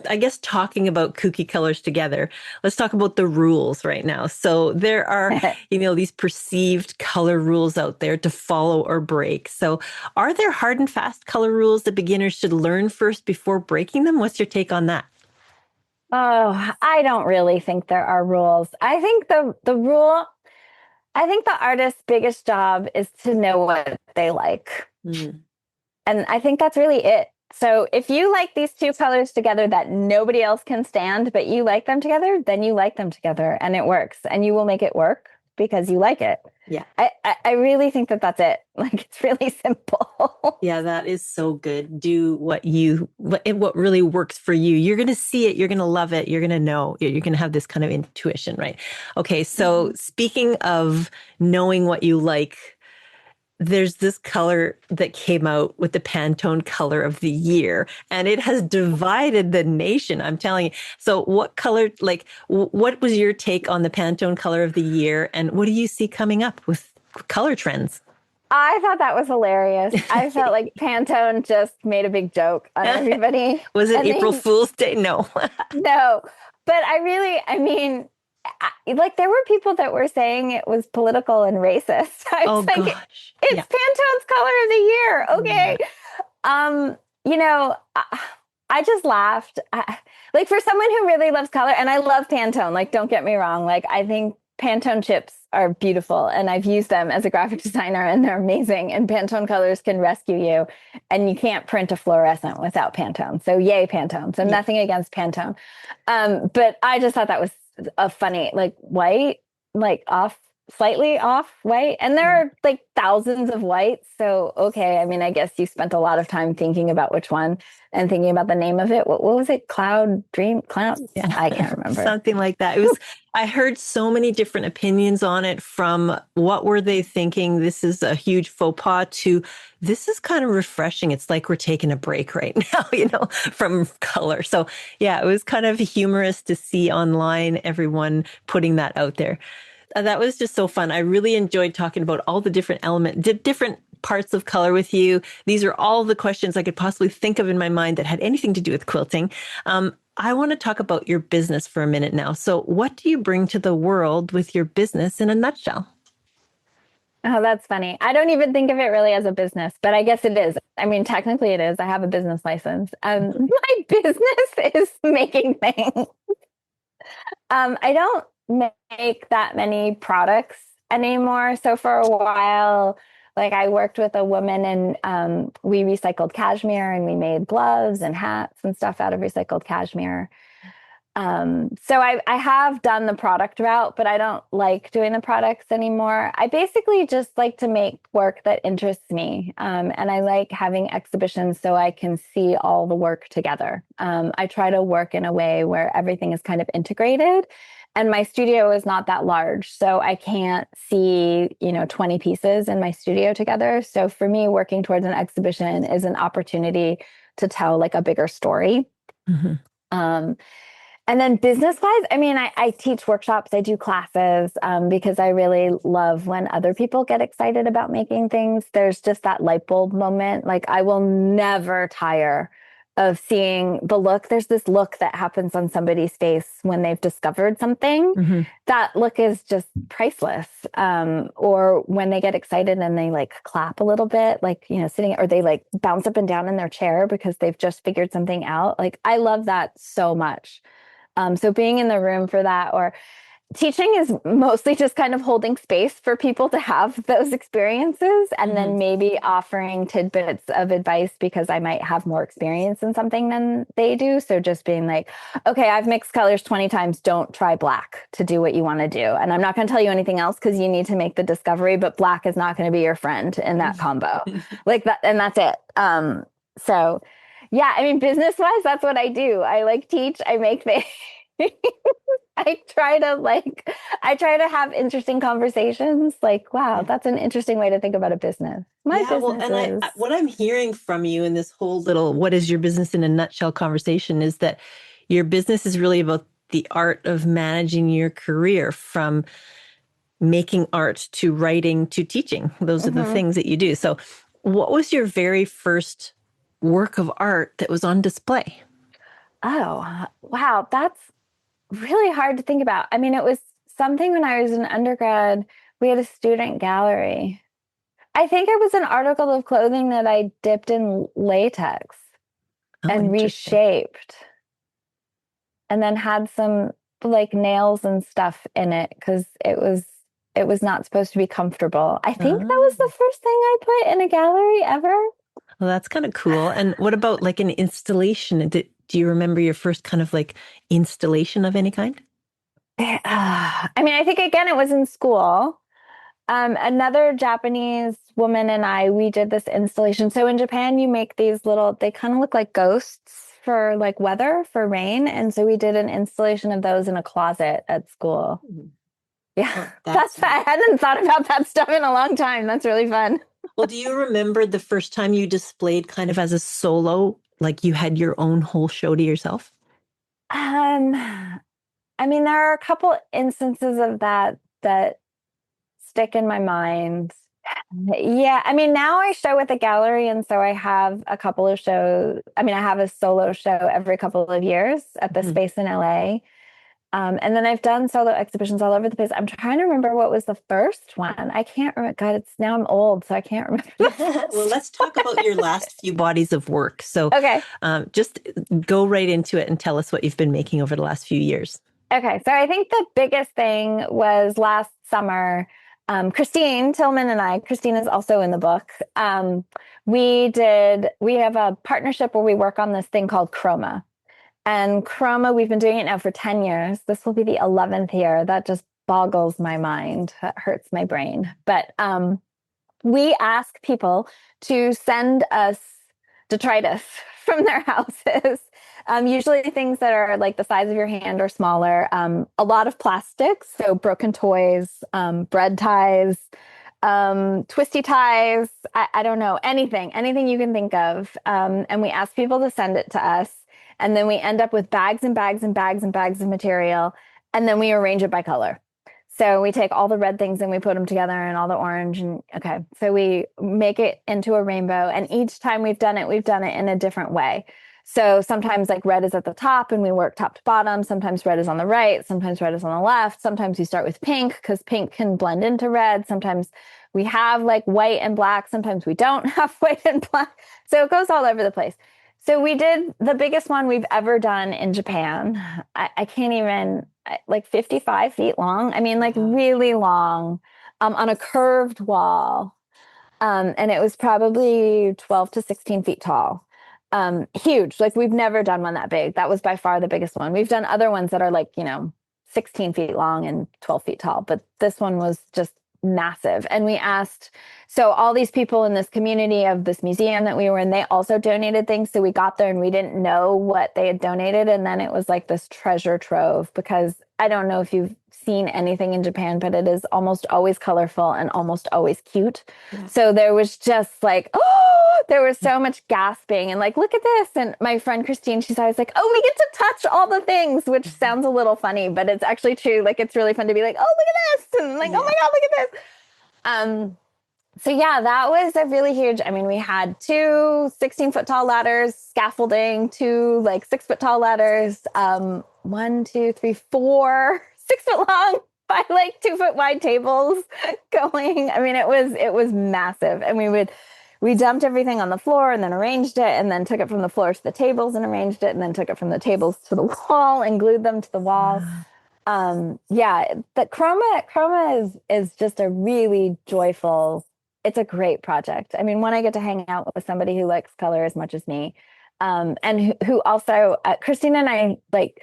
I guess talking about kooky colors together, let's talk about the rules right now. So there are, these perceived color rules out there to follow or break. So are there hard and fast color rules that beginners should learn first before breaking them? What's your take on that? Oh, I don't really think there are rules. I think I think the artist's biggest job is to know what they like. Mm. And I think that's really it. So if you like these two colors together that nobody else can stand, but you like them together, then you like them together and it works and you will make it work because you like it. Yeah. I really think that that's it. Like it's really simple. Yeah, that is so good. Do what really works for you. You're going to see it. You're going to love it. You're going to know. You're going to have this kind of intuition, right? Okay. So speaking of knowing what you like, there's this color that came out with the Pantone color of the year, and it has divided the nation. I'm telling you. So what color, what was your take on the Pantone color of the year? And what do you see coming up with color trends? I thought that was hilarious. I felt like Pantone just made a big joke on everybody. Was it April Fool's Day? No. No. But I mean, like there were people that were saying it was political and racist. I was like, gosh. it's Pantone's color of the year. Okay. I just laughed. Like for someone who really loves color, and I love Pantone, like don't get me wrong, like I think Pantone chips are beautiful and I've used them as a graphic designer and they're amazing, and Pantone colors can rescue you, and you can't print a fluorescent without Pantone. So yay Pantone. So nothing against Pantone. But I just thought that was a funny, like white, like slightly off white. And there are like thousands of whites. So, okay. I mean, I guess you spent a lot of time thinking about which one and thinking about the name of it. What was it? Cloud? Yeah. I can't remember. Something like that. I heard so many different opinions on it, from what were they thinking? This is a huge faux pas to this is kind of refreshing. It's like we're taking a break right now, from color. So yeah, it was kind of humorous to see online everyone putting that out there. That was just so fun. I really enjoyed talking about all the different parts of color with you. These are all the questions I could possibly think of in my mind that had anything to do with quilting. I want to talk about your business for a minute now. So what do you bring to the world with your business in a nutshell? Oh, that's funny. I don't even think of it really as a business, but I guess it is. I mean, technically it is. I have a business license. My business is making things. I don't make that many products anymore. So for a while, Like I worked with a woman and we recycled cashmere and we made gloves and hats and stuff out of recycled cashmere. So I have done the product route, but I don't like doing the products anymore. I basically just like to make work that interests me. And I like having exhibitions so I can see all the work together. I try to work in a way where everything is kind of integrated. And my studio is not that large, so I can't see, 20 pieces in my studio together. So for me, working towards an exhibition is an opportunity to tell like a bigger story. Mm-hmm. And then business wise, I mean, I teach workshops, I do classes because I really love when other people get excited about making things. There's just that light bulb moment. Like I will never tire of seeing the look. There's this look that happens on somebody's face when they've discovered something. Mm-hmm. That look is just priceless. Or when they get excited and they like clap a little bit, like, sitting, or they like bounce up and down in their chair because they've just figured something out. Like I love that so much. So being in the room for that, or teaching is mostly just kind of holding space for people to have those experiences and then maybe offering tidbits of advice because I might have more experience in something than they do. So just being like, okay, I've mixed colors 20 times. Don't try black to do what you want to do. And I'm not going to tell you anything else because you need to make the discovery, but black is not going to be your friend in that combo. Like that. And that's it. So yeah, I mean, business wise, that's what I do. I like teach, I make things. I try to have interesting conversations. Like, wow, that's an interesting way to think about a business. What I'm hearing from you in this whole little "what is your business in a nutshell" conversation is that your business is really about the art of managing your career, from making art to writing to teaching. Those are the things that you do. So, what was your very first work of art that was on display? Oh, wow, that's really hard to think about. I mean, it was something when I was an undergrad, we had a student gallery. I think it was an article of clothing that I dipped in latex and reshaped and then had some like nails and stuff in it because it was not supposed to be comfortable. I think that was the first thing I put in a gallery ever. Well, that's kind of cool. And what about like an installation? Do you remember your first kind of like installation of any kind? I mean, I think again, it was in school. Another Japanese woman and we did this installation. So in Japan, you make these little, they kind of look like ghosts for like weather, for rain. And so we did an installation of those in a closet at school. Yeah, I hadn't thought about that stuff in a long time. That's really fun. Well, do you remember the first time you displayed kind of as a solo, like you had your own whole show to yourself? I mean, there are a couple instances of that stick in my mind. Yeah, I mean, now I show at the gallery, and so I have a couple of shows. I mean, I have a solo show every couple of years at the space in LA. And then I've done solo exhibitions all over the place. I'm trying to remember what was the first one. I can't remember. God, now I'm old, so I can't remember. Well, let's talk about your last few bodies of work. So okay. Just go right into it and tell us what you've been making over the last few years. Okay, so I think the biggest thing was last summer. Christine Tillman and Christine is also in the book. We have a partnership where we work on this thing called Chroma. And Chroma, we've been doing it now for 10 years. This will be the 11th year. That just boggles my mind. That hurts my brain. But we ask people to send us detritus from their houses. Usually things that are like the size of your hand or smaller. A lot of plastics, so broken toys, bread ties, twisty ties. I don't know, anything you can think of. And we ask people to send it to us. And then we end up with bags and bags and bags and bags of material. And then we arrange it by color. So we take all the red things and we put them together and all the orange. And okay, so we make it into a rainbow. And each time we've done it in a different way. So sometimes like red is at the top and we work top to bottom. Sometimes red is on the right. Sometimes red is on the left. Sometimes we start with pink because pink can blend into red. Sometimes we have like white and black. Sometimes we don't have white and black. So it goes all over the place. So we did the biggest one we've ever done in Japan. I can't even, like 55 feet long. I mean, like really long, on a curved wall. And it was probably 12 to 16 feet tall. Huge. Like we've never done one that big. That was by far the biggest one. We've done other ones that are like, 16 feet long and 12 feet tall, but this one was just massive. And we asked, so all these people in this community of this museum that we were in, they also donated things. So we got there and we didn't know what they had donated. And then it was like this treasure trove, because I don't know if you've seen anything in Japan, but it is almost always colorful and almost always cute. Yeah. So there was just like, oh, there was so much gasping and like, look at this. And my friend Christine, she's always like, oh, we get to touch all the things, which sounds a little funny, but it's actually true. Like, it's really fun to be like, oh, look at this. And like, oh my God, look at this. So yeah, that was a really huge, I mean, we had 2 16-foot tall ladders, scaffolding, 2 like 6-foot tall ladders, 1, 2, 3, 4 6-foot long by like 2-foot wide tables going. I mean, it was massive. And we dumped everything on the floor and then arranged it, and then took it from the floor to the tables and arranged it, and then took it from the tables to the wall and glued them to the wall. Yeah, the chroma is just a really joyful, it's a great project. I mean, when I get to hang out with somebody who likes color as much as me, and who also, Christina and I, like,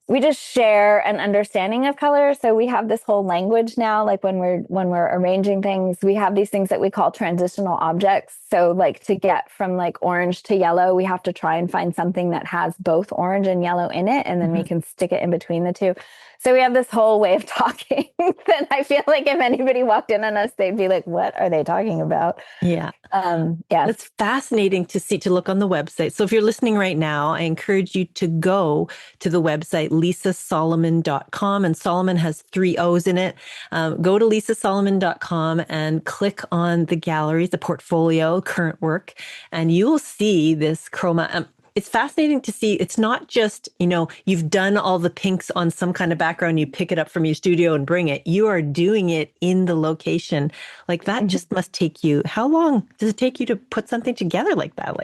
we just share an understanding of color. So we have this whole language now, like when we're arranging things, we have these things that we call transitional objects. So like to get from like orange to yellow, we have to try and find something that has both orange and yellow in it, and then we can stick it in between the two. So we have this whole way of talking that I feel like if anybody walked in on us, they'd be like, what are they talking about? Yeah. Yeah. It's fascinating to look on the website. So if you're listening right now, I encourage you to go to the website, lisasolomon.com, and Solomon has 3 O's in it. Go to lisasolomon.com and click on the gallery, the portfolio, current work, and you will see this chroma. It's fascinating to see. It's not just, you've done all the pinks on some kind of background, you pick it up from your studio and bring it. You are doing it in the location. Like that just must take you, how long does it take you to put something together like that?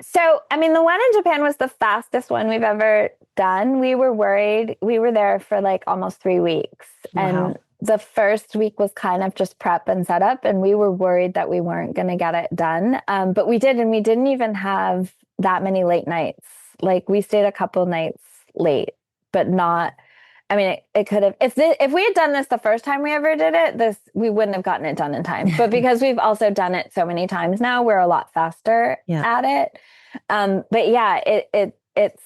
So, I mean, the one in Japan was the fastest one we've ever done. We were worried. We were there for like almost 3 weeks. Wow. And the first week was kind of just prep and setup. And we were worried that we weren't going to get it done. But we did. And we didn't even have that many late nights. Like we stayed a couple nights late, but not, I mean, it could have, if we had done this the first time we ever did it, we wouldn't have gotten it done in time. But because we've also done it so many times now, we're a lot faster at it. But yeah, it's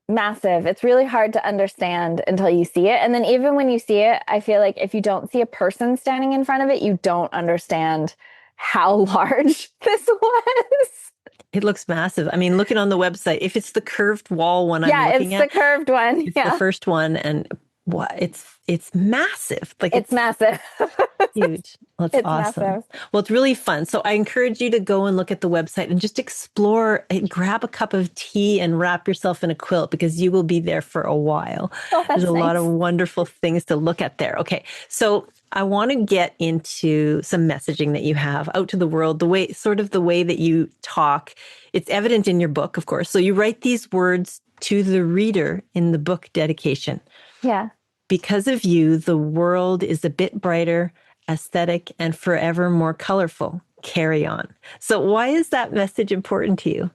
massive. It's really hard to understand until you see it. And then even when you see it, I feel like if you don't see a person standing in front of it, you don't understand how large this was. It looks massive. I mean, looking on the website, if it's the curved wall one I'm looking at. Yeah, it's the curved one. It's the first one, and it's massive. Like it's massive. Huge. Well, it's awesome. Massive. Well, it's really fun. So I encourage you to go and look at the website and just explore and grab a cup of tea and wrap yourself in a quilt, because you will be there for a while. Oh, there's a lot of wonderful things to look at there. Okay. So I want to get into some messaging that you have out to the world, the way that you talk. It's evident in your book, of course. So you write these words to the reader in the book dedication. Yeah. Because of you, the world is a bit brighter, aesthetic, and forever more colorful. Carry on. So why is that message important to you?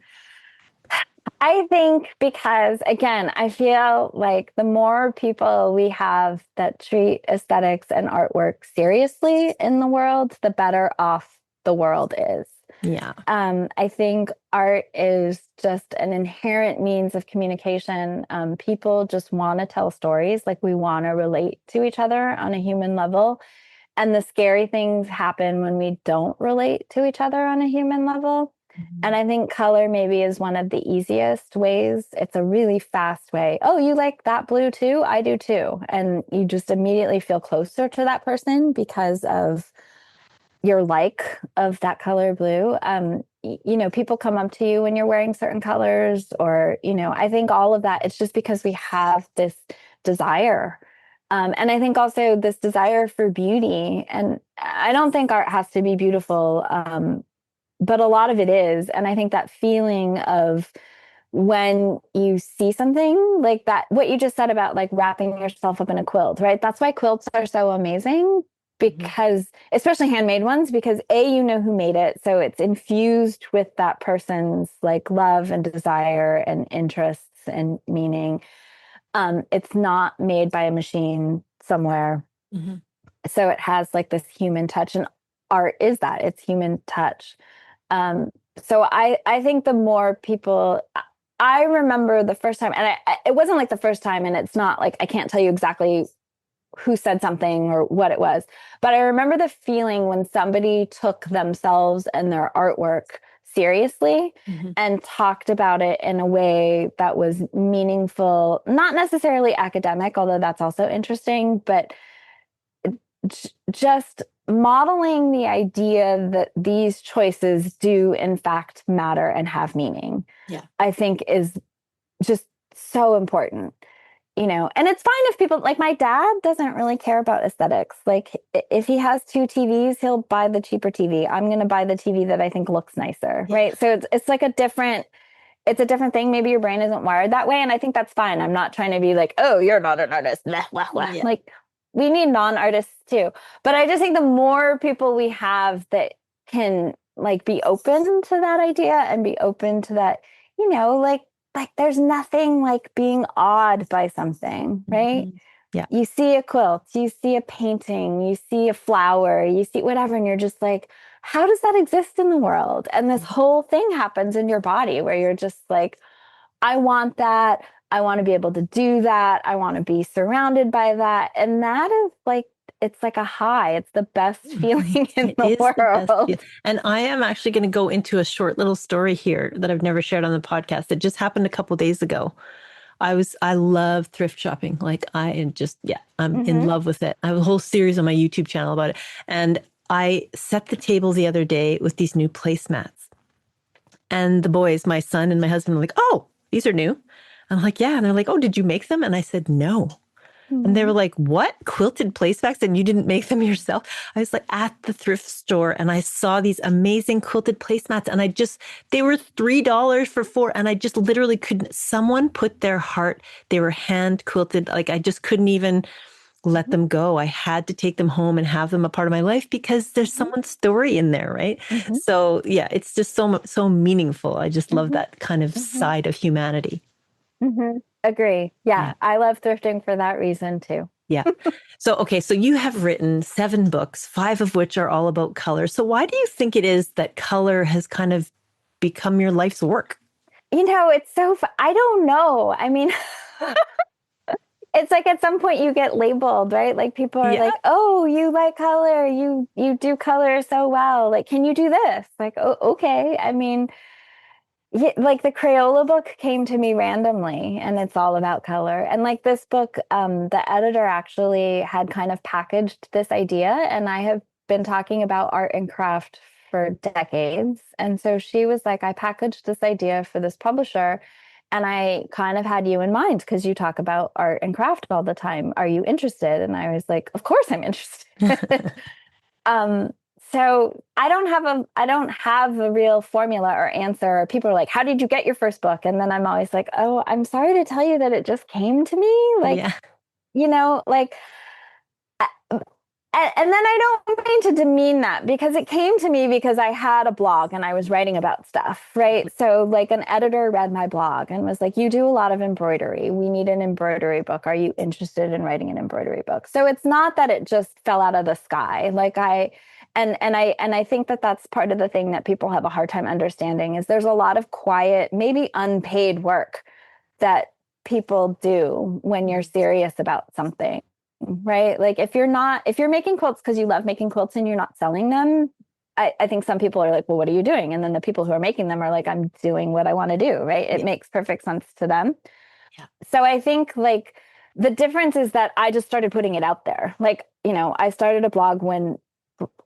I think because, again, I feel like the more people we have that treat aesthetics and artwork seriously in the world, the better off the world is. Yeah. I think art is just an inherent means of communication. People just want to tell stories. Like we want to relate to each other on a human level. And the scary things happen when we don't relate to each other on a human level. And I think color maybe is one of the easiest ways. It's a really fast way. Oh, you like that blue too? I do too. And you just immediately feel closer to that person because of your like of that color blue. People come up to you when you're wearing certain colors, or, I think all of that, it's just because we have this desire. And I think also this desire for beauty. And I don't think art has to be beautiful, but a lot of it is. And I think that feeling of when you see something like that, what you just said about like wrapping yourself up in a quilt, right? That's why quilts are so amazing, because especially handmade ones, because you know who made it. So it's infused with that person's like love and desire and interests and meaning. It's not made by a machine somewhere. Mm-hmm. So it has like this human touch, and art is that, it's human touch. So I think the more people, I remember the first time, and it wasn't like the first time, and it's not like I can't tell you exactly who said something or what it was, but I remember the feeling when somebody took themselves and their artwork seriously and talked about it in a way that was meaningful, not necessarily academic, although that's also interesting, but just modeling the idea that these choices do in fact matter and have meaning. Yeah. I think is just so important. You know, and it's fine if people, like my dad doesn't really care about aesthetics. Like if he has two TVs, he'll buy the cheaper TV. I'm going to buy the TV that I think looks nicer. Yeah. Right. So it's like it's a different thing. Maybe your brain isn't wired that way. And I think that's fine. I'm not trying to be like, oh, you're not an artist. Blah, blah, blah. Yeah. Like we need non-artists too. But I just think the more people we have that can like be open to that idea and be open to that, you know, like there's nothing like being awed by something, right? Yeah. You see a quilt, you see a painting, you see a flower, you see whatever, and you're just like, how does that exist in the world? And this whole thing happens in your body where you're just like, I want that. I want to be able to do that. I want to be surrounded by that. And that is like, it's like a high. It's the best feeling in the world. And I am actually going to go into a short little story here that I've never shared on the podcast. It just happened a couple of days ago. I love thrift shopping. Like I'm in love with it. I have a whole series on my YouTube channel about it. And I set the table the other day with these new placemats. And the boys, my son and my husband, were like, oh, these are new. I'm like, yeah. And they're like, oh, did you make them? And I said, no. And they were like, what? Quilted placemats? And you didn't make them yourself? I was like at the thrift store and I saw these amazing quilted placemats and they were $3 for 4. And I just literally couldn't, someone put their heart, they were hand quilted. Like I just couldn't even let them go. I had to take them home and have them a part of my life because there's someone's story in there, right? So yeah, it's just so meaningful. I just love that kind of side of humanity. Agree. Yeah. I love thrifting for that reason too. Yeah. So you have written 7 books, 5 of which are all about color. So why do you think it is that color has kind of become your life's work? You know, it's I don't know. I mean, it's like at some point you get labeled, right? Like people are like, oh, you like color. You do color so well. Like, can you do this? Like, oh, okay. I mean, yeah, like the Crayola book came to me randomly and it's all about color. And like this book, the editor actually had kind of packaged this idea, and I have been talking about art and craft for decades. And so she was like, I packaged this idea for this publisher and I kind of had you in mind because you talk about art and craft all the time. Are you interested? And I was like, of course I'm interested. So I don't have a real formula or answer. People are like, how did you get your first book? And then I'm always like, oh, I'm sorry to tell you that it just came to me. Like, you know, like, and then I don't mean to demean that because it came to me because I had a blog and I was writing about stuff, right? So like an editor read my blog and was like, you do a lot of embroidery. We need an embroidery book. Are you interested in writing an embroidery book? So it's not that it just fell out of the sky. Like I think that that's part of the thing that people have a hard time understanding is there's a lot of quiet, maybe unpaid work that people do when you're serious about something, right? Like if you're making quilts because you love making quilts and you're not selling them, I think some people are like, well, what are you doing? And then the people who are making them are like, I'm doing what I want to do, right? It makes perfect sense to them. Yeah. So I think like the difference is that I just started putting it out there. Like, you know, I started a blog when,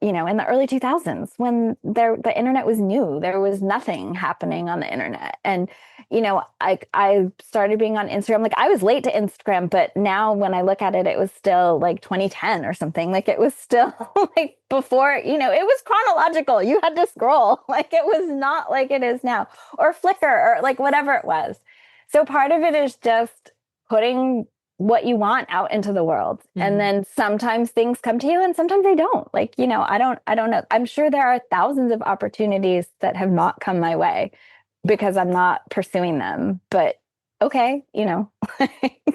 you know, in the early 2000s when the internet was new, there was nothing happening on the internet. And, you know, I started being on Instagram. Like I was late to Instagram, but now when I look at it, it was still like 2010 or something. Like it was still like before, you know, it was chronological. You had to scroll. Like it was not like it is now, or Flickr or like whatever it was. So part of it is just putting what you want out into the world. Mm-hmm. And then sometimes things come to you and sometimes they don't. Like, I don't know. I'm sure there are thousands of opportunities that have not come my way because I'm not pursuing them. But okay,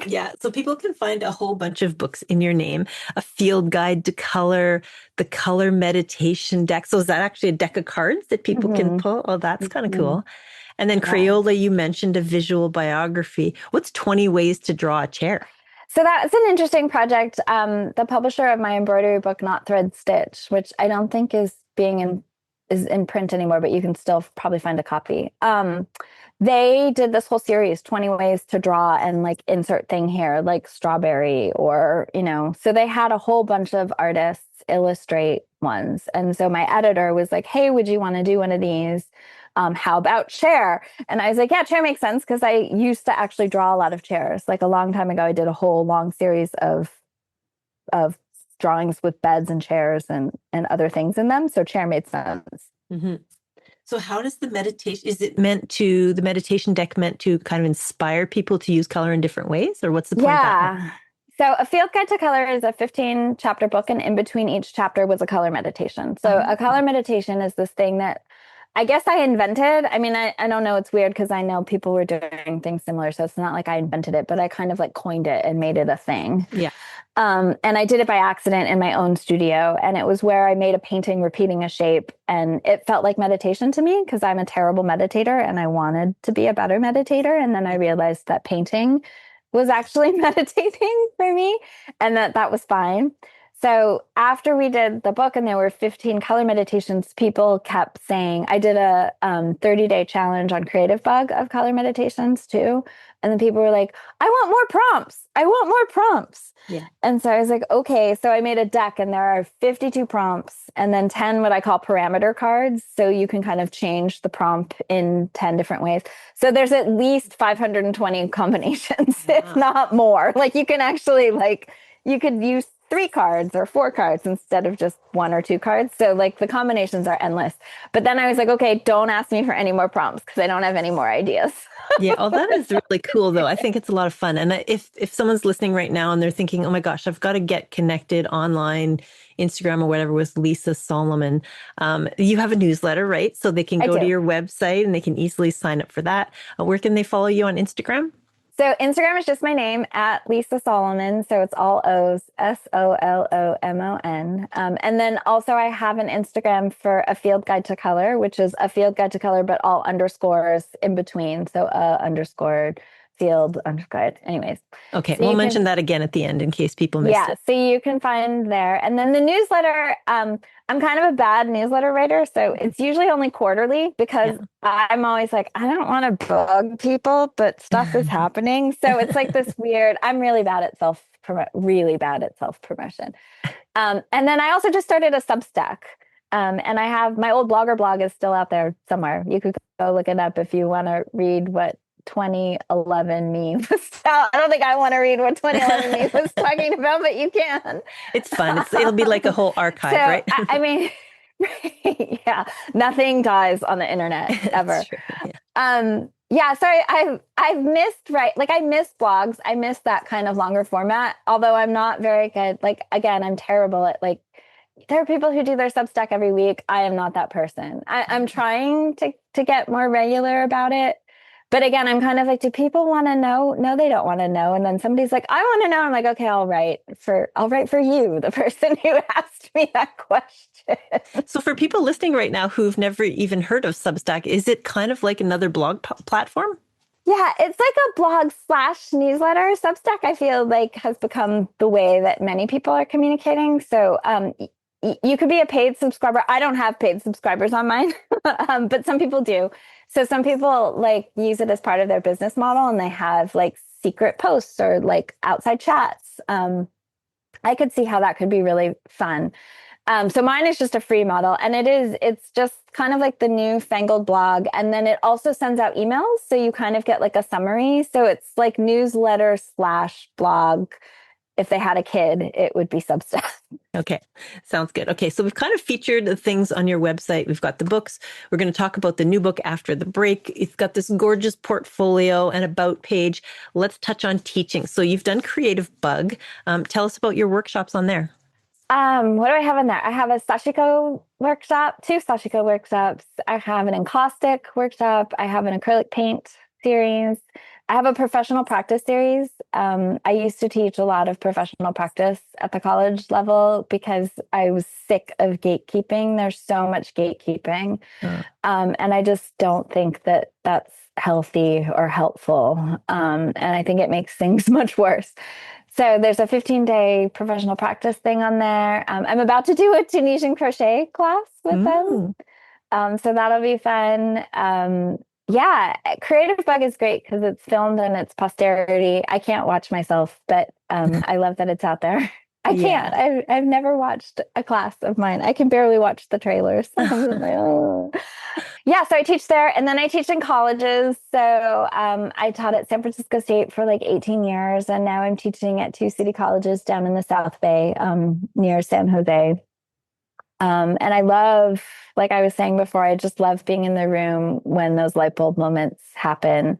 Yeah. So people can find a whole bunch of books in your name, a field guide to color, the color meditation deck. So is that actually a deck of cards that people can pull? Oh, that's kind of cool. And then Crayola, you mentioned a visual biography. What's 20 ways to draw a chair? So that's an interesting project. The publisher of my embroidery book, Knot Thread Stitch, which I don't think is in print anymore, but you can still probably find a copy. They did this whole series, 20 ways to draw, and like insert thing here, like strawberry or, so they had a whole bunch of artists illustrate ones. And so my editor was like, hey, would you want to do one of these? How about chair? And I was like, yeah, chair makes sense because I used to actually draw a lot of chairs. Like a long time ago, I did a whole long series of drawings with beds and chairs and other things in them. So chair made sense. Mm-hmm. So how does the meditation, is it the meditation deck meant to kind of inspire people to use color in different ways? Or what's the point of that? So a field guide to color is a 15 chapter book, and in between each chapter was a color meditation. So a color meditation is this thing that I guess I invented. I mean, I don't know. It's weird because I know people were doing things similar. So it's not like I invented it, but I kind of like coined it and made it a thing. Yeah. And I did it by accident in my own studio. And it was where I made a painting repeating a shape. And it felt like meditation to me because I'm a terrible meditator and I wanted to be a better meditator. And then I realized that painting was actually meditating for me and that was fine. So after we did the book and there were 15 color meditations, people kept saying, I did a 30-day challenge on Creative Bug of color meditations too. And then people were like, I want more prompts. I want more prompts. Yeah. And so I was like, okay. So I made a deck and there are 52 prompts and then 10 what I call parameter cards. So you can kind of change the prompt in 10 different ways. So there's at least 520 combinations, if not more. Like you can actually you could use 3 cards or 4 cards instead of just 1 or 2 cards. So like the combinations are endless. But then I was like, okay, don't ask me for any more prompts because I don't have any more ideas. Yeah. Oh, that is really cool though. I think it's a lot of fun. And if someone's listening right now and they're thinking, oh my gosh, I've got to get connected online, Instagram or whatever with Risa Solomon. You have a newsletter, right? So they can go to your website and they can easily sign up for that. Where can they follow you on Instagram? So Instagram is just my name at Risa Solomon. So it's all O's, SOLOMON. And then also I have an Instagram for a field guide to color, which is a field guide to color, but all underscores in between. So underscored field underscored. Anyways. Okay. So we'll mention that again at the end in case people missed it. So you can find there. And then the newsletter, I'm kind of a bad newsletter writer. So it's usually only quarterly because I'm always like, I don't want to bug people, but stuff is happening. So it's like this weird, I'm really bad at self-promotion. And then I also just started a Substack. And I have my old blogger blog is still out there somewhere. You could go look it up if you want to read what 2011 me was. I don't think I want to read what 2011 me was talking about, but you can. It's fun. It'll be like a whole archive, right? I mean, yeah, nothing dies on the internet ever. Sorry, I've missed I miss blogs. I miss that kind of longer format. Although I'm not very good. Like again, I'm terrible at there are people who do their Substack every week. I am not that person. I'm trying to get more regular about it. But again, I'm kind of like, do people want to know? No, they don't want to know. And then somebody's like, I want to know. I'm like, okay, I'll write for you, the person who asked me that question. So for people listening right now who've never even heard of Substack, is it kind of like another blog platform? Yeah, it's like a blog / newsletter. Substack, I feel like, has become the way that many people are communicating. So you could be a paid subscriber. I don't have paid subscribers on mine, but some people do. So some people use it as part of their business model and they have secret posts or outside chats. I could see how that could be really fun. So mine is just a free model and it's just kind of like the newfangled blog. And then it also sends out emails. So you kind of get a summary. So it's like newsletter / blog if they had a kid, it would be Substack. Okay, sounds good. Okay, so we've kind of featured the things on your website. We've got the books. We're going to talk about the new book after the break. It's got this gorgeous portfolio and about page. Let's touch on teaching. So you've done Creative Bug. Tell us about your workshops on there. What do I have in there? I have a sashiko workshop, 2 sashiko workshops. I have an encaustic workshop. I have an acrylic paint series. I have a professional practice series. I used to teach a lot of professional practice at the college level because I was sick of gatekeeping. There's so much gatekeeping. And I just don't think that that's healthy or helpful. And I think it makes things much worse. So there's a 15-day professional practice thing on there. I'm about to do a Tunisian crochet class with them. So that'll be fun. Yeah, Creative Bug is great because it's filmed and it's posterity. I can't watch myself, but I love that it's out there. I can't. I've never watched a class of mine. I can barely watch the trailers. Yeah, so I teach there, and then I teach in colleges. So I taught at San Francisco State for like 18 years, and now I'm teaching at 2 city colleges down in the South Bay near San Jose. And I love, like I was saying before, I just love being in the room when those light bulb moments happen.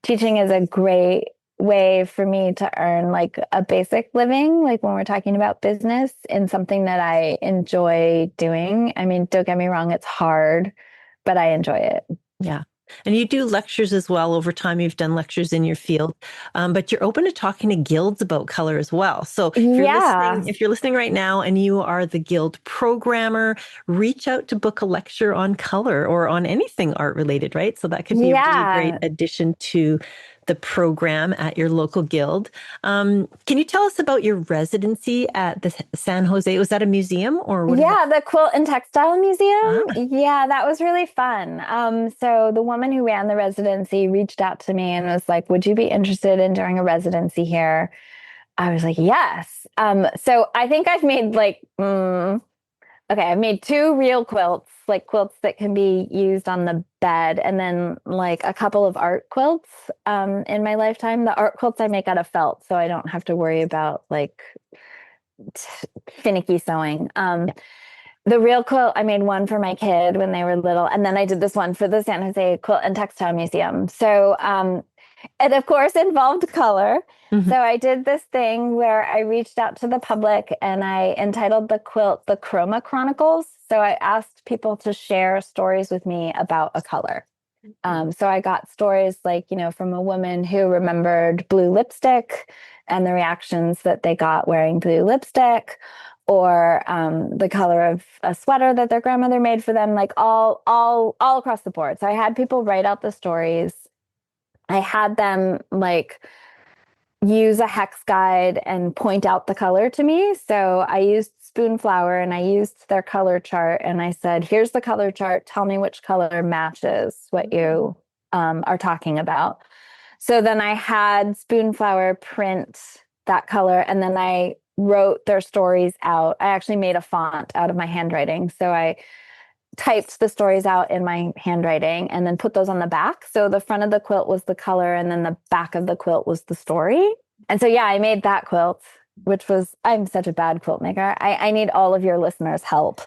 Teaching is a great way for me to earn like a basic living, like when we're talking about business, in something that I enjoy doing. I mean, don't get me wrong, it's hard, but I enjoy it. Yeah. And you do lectures as well. Over time, you've done lectures in your field, but you're open to talking to guilds about color as well. So if you're listening right now and you are the guild programmer, reach out to book a lecture on color or on anything art related, right? So that could be a really great addition to the program at your local guild. Can you tell us about your residency at the San Jose? Was that a museum or what? Yeah, the Quilt and Textile Museum. Yeah, that was really fun. So the woman who ran the residency reached out to me and was like, would you be interested in doing a residency here? I was like, yes. So I think I've made I've made 2 real quilts, like quilts that can be used on the bed, and then like a couple of art quilts in my lifetime. The art quilts I make out of felt, so I don't have to worry about like finicky sewing. The real quilt, I made one for my kid when they were little, and then I did this one for the San Jose Quilt and Textile Museum. So it, of course, involved color. Mm-hmm. So I did this thing where I reached out to the public and I entitled the quilt The Chroma Chronicles. So I asked people to share stories with me about a color. So I got stories like, from a woman who remembered blue lipstick and the reactions that they got wearing blue lipstick, or the color of a sweater that their grandmother made for them, like all across the board. So I had people write out the stories. I had them like use a hex guide and point out the color to me. So I used spoon flower and I used their color chart, and I said, here's the color chart. Tell me which color matches what you are talking about. So then I had spoon flower print that color, and then I wrote their stories out. I actually made a font out of my handwriting. So I typed the stories out in my handwriting and then put those on the back. So the front of the quilt was the color, and then the back of the quilt was the story. And so, I made that quilt, which was, I'm such a bad quilt maker. I need all of your listeners' help.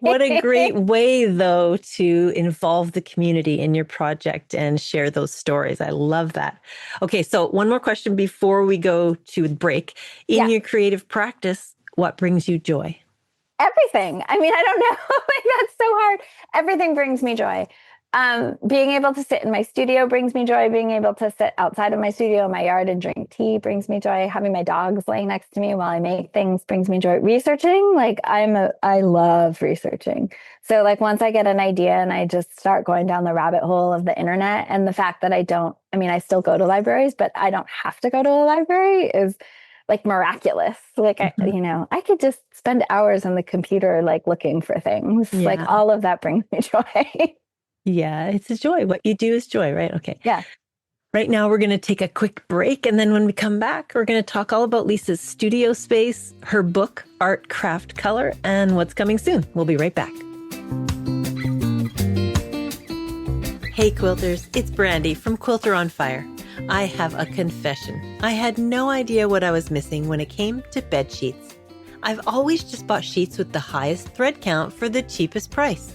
What a great way, though, to involve the community in your project and share those stories. I love that. Okay, so one more question before we go to break. In your creative practice, what brings you joy? Everything. I mean, I don't know. That's so hard. Everything brings me joy. Being able to sit in my studio brings me joy. Being able to sit outside of my studio in my yard and drink tea brings me joy. Having my dogs laying next to me while I make things brings me joy. Researching, I love researching. So once I get an idea and I just start going down the rabbit hole of the internet, and the fact that I still go to libraries, but I don't have to go to a library is miraculous. I could just spend hours on the computer, looking for things. Yeah. All of that brings me joy. Yeah, it's a joy. What you do is joy, right? Okay. Yeah. Right now, we're going to take a quick break. And then when we come back, we're going to talk all about Lisa's studio space, her book, Art, Craft, Color, and what's coming soon. We'll be right back. Hey, quilters. It's Brandy from Quilter on Fire. I have a confession. I had no idea what I was missing when it came to bed sheets. I've always just bought sheets with the highest thread count for the cheapest price.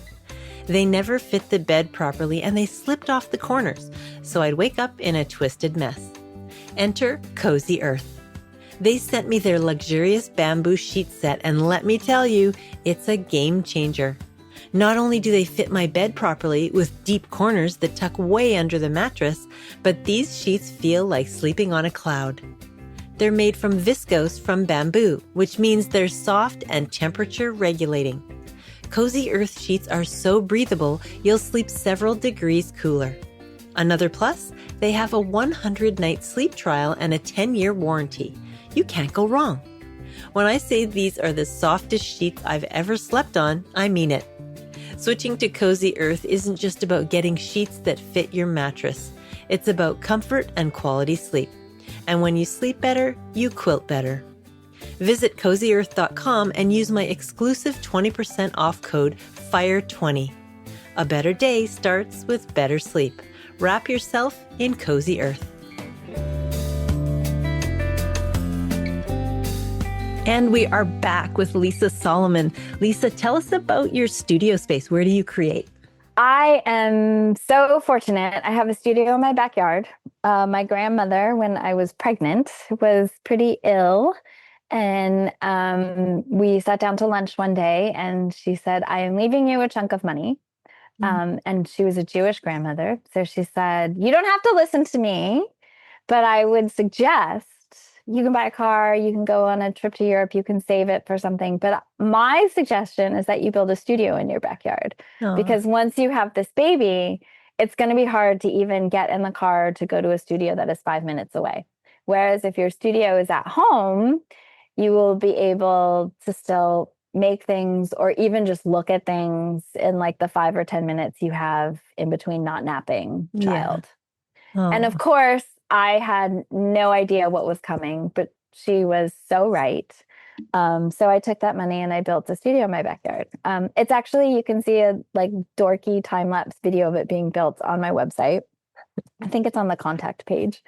They never fit the bed properly and they slipped off the corners, so I'd wake up in a twisted mess. Enter Cozy Earth. They sent me their luxurious bamboo sheet set, and let me tell you, it's a game changer. Not only do they fit my bed properly with deep corners that tuck way under the mattress, but these sheets feel like sleeping on a cloud. They're made from viscose from bamboo, which means they're soft and temperature regulating. Cozy Earth sheets are so breathable, you'll sleep several degrees cooler. Another plus, they have a 100-night sleep trial and a 10-year warranty. You can't go wrong. When I say these are the softest sheets I've ever slept on, I mean it. Switching to Cozy Earth isn't just about getting sheets that fit your mattress. It's about comfort and quality sleep. And when you sleep better, you quilt better. Visit CozyEarth.com and use my exclusive 20% off code FIRE20. A better day starts with better sleep. Wrap yourself in Cozy Earth. And we are back with Lisa Solomon. Lisa, tell us about your studio space. Where do you create? I am so fortunate. I have a studio in my backyard. My grandmother, when I was pregnant, was pretty ill. And we sat down to lunch one day and she said, I am leaving you a chunk of money. And she was a Jewish grandmother. So she said, you don't have to listen to me, but I would suggest you can buy a car, you can go on a trip to Europe, you can save it for something. But my suggestion is that you build a studio in your backyard. Because once you have this baby, it's going to be hard to even get in the car to go to a studio that is 5 minutes away. Whereas if your studio is at home, you will be able to still make things or even just look at things in like the 5 or 10 minutes you have in between not napping child. And of course, I had no idea what was coming, but she was so right. So I took that money and I built a studio in my backyard. It's actually, you can see a like dorky time-lapse video of it being built on my website. I think it's on the contact page.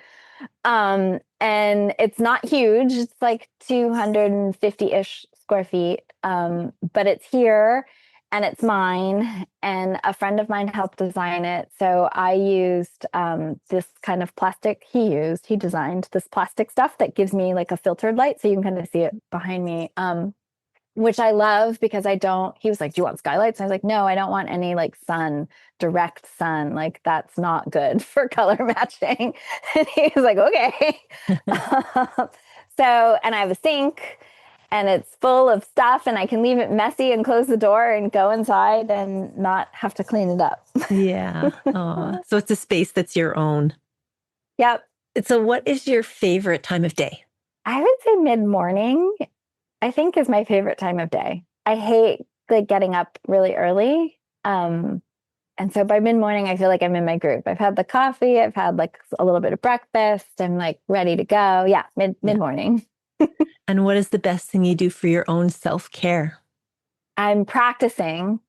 And it's not huge. It's like 250-ish square feet. But it's here and it's mine, and a friend of mine helped design it. So I used this kind of plastic he designed this plastic stuff that gives me like a filtered light. So you can kind of see it behind me, which I love because he was like, do you want skylights? And I was like, no, I don't want any like direct sun. Like that's not good for color matching. And he was like, okay. And I have a sink. And it's full of stuff and I can leave it messy and close the door and go inside and not have to clean it up. Yeah. So it's a space that's your own. Yep. So what is your favorite time of day? I would say mid-morning, I think is my favorite time of day. I hate like getting up really early. And so by mid-morning, I feel like I'm in my groove. I've had the coffee. I've had like a little bit of breakfast. I'm like ready to go. Yeah. Mid-morning. And what is the best thing you do for your own self-care? I'm practicing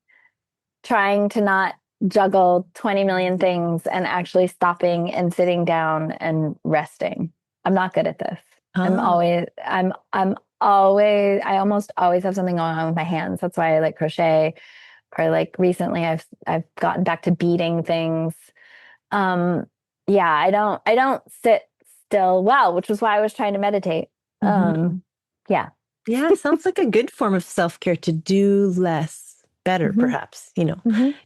trying to not juggle 20 million things and actually stopping and sitting down and resting. I'm not good at this. I almost always have something going on with my hands. That's why I like crochet, or like recently I've gotten back to beading things. I don't sit still well, which was why I was trying to meditate. Yeah, sounds like a good form of self-care, to do less, better, perhaps,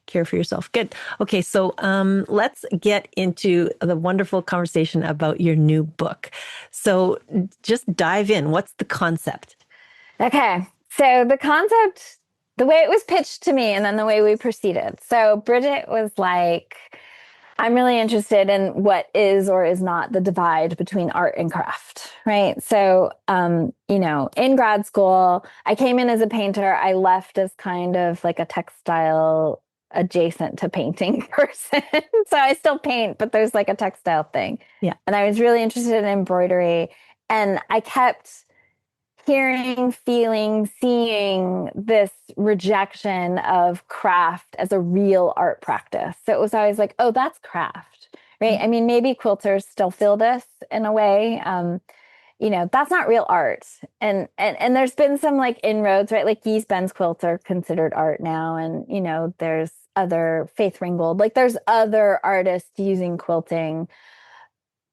care for yourself. Good. Okay, so let's get into the wonderful conversation about your new book. So just dive in. What's the concept? Okay, so the concept, the way it was pitched to me and then the way we proceeded. So Bridget was like, I'm really interested in what is or is not the divide between art and craft, right? So, in grad school, I came in as a painter. I left as kind of like a textile adjacent to painting person. So I still paint, but there's like a textile thing. Yeah. And I was really interested in embroidery. And I kept hearing, feeling, seeing this rejection of craft as a real art practice. So it was always like, oh, that's craft, right? I mean, maybe quilters still feel this in a way. That's not real art. And there's been some like inroads, right? Like Gee's Ben's quilts are considered art now. And, there's other Faith Ringgold, like there's other artists using quilting.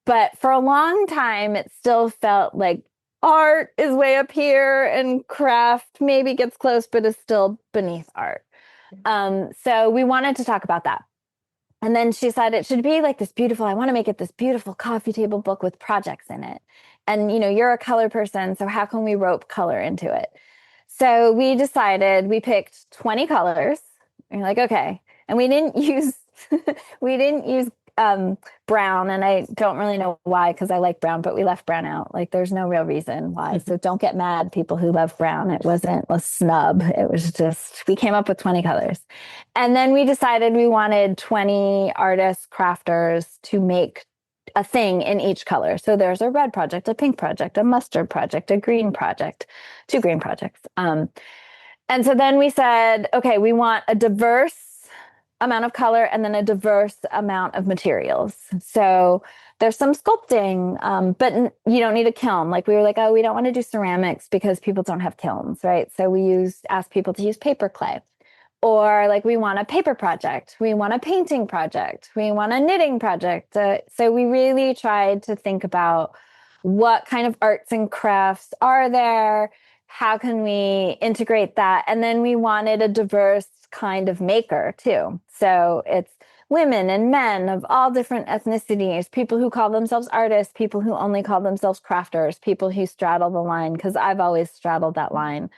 But for a long time, it still felt like art is way up here and craft maybe gets close, but is still beneath art. So we wanted to talk about that. And then she said it should be like this beautiful, I want to make it this beautiful coffee table book with projects in it. And, you're a color person, so how can we rope color into it? So we decided we picked 20 colors. And you're like, okay. And we didn't use brown, and I don't really know why, because I like brown, but we left brown out. Like there's no real reason why. So don't get mad, people who love brown. It wasn't a snub. It was just, we came up with 20 colors. And then we decided we wanted 20 artists, crafters to make a thing in each color. So there's a red project, a pink project, a mustard project, a green project, 2 green projects. And so then we said, okay, we want a diverse amount of color and then a diverse amount of materials. So there's some sculpting, but you don't need a kiln. Like we were like, oh, we don't want to do ceramics because people don't have kilns, right? So we asked people to use paper clay. Or like we want a paper project, we want a painting project, we want a knitting project. So we really tried to think about what kind of arts and crafts are there, how can we integrate that? And then we wanted a diverse kind of maker too. So it's women and men of all different ethnicities, people who call themselves artists, people who only call themselves crafters, people who straddle the line, because I've always straddled that line.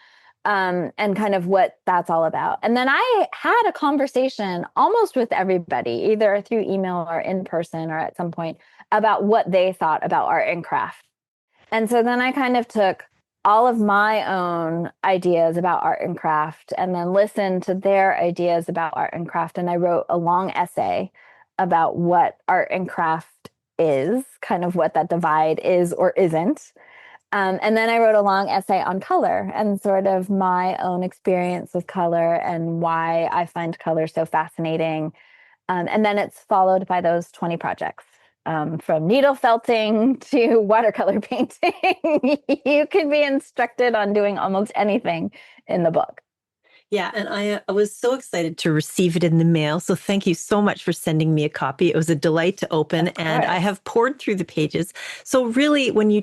And kind of what that's all about. And then I had a conversation almost with everybody, either through email or in person or at some point, about what they thought about art and craft. And so then I kind of took all of my own ideas about art and craft and then listened to their ideas about art and craft. And I wrote a long essay about what art and craft is, kind of what that divide is or isn't. And then I wrote a long essay on color and sort of my own experience with color and why I find color so fascinating. And then it's followed by those 20 projects, from needle felting to watercolor painting. You can be instructed on doing almost anything in the book. Yeah, and I was so excited to receive it in the mail. So thank you so much for sending me a copy. It was a delight to open, and I have poured through the pages. So really, when you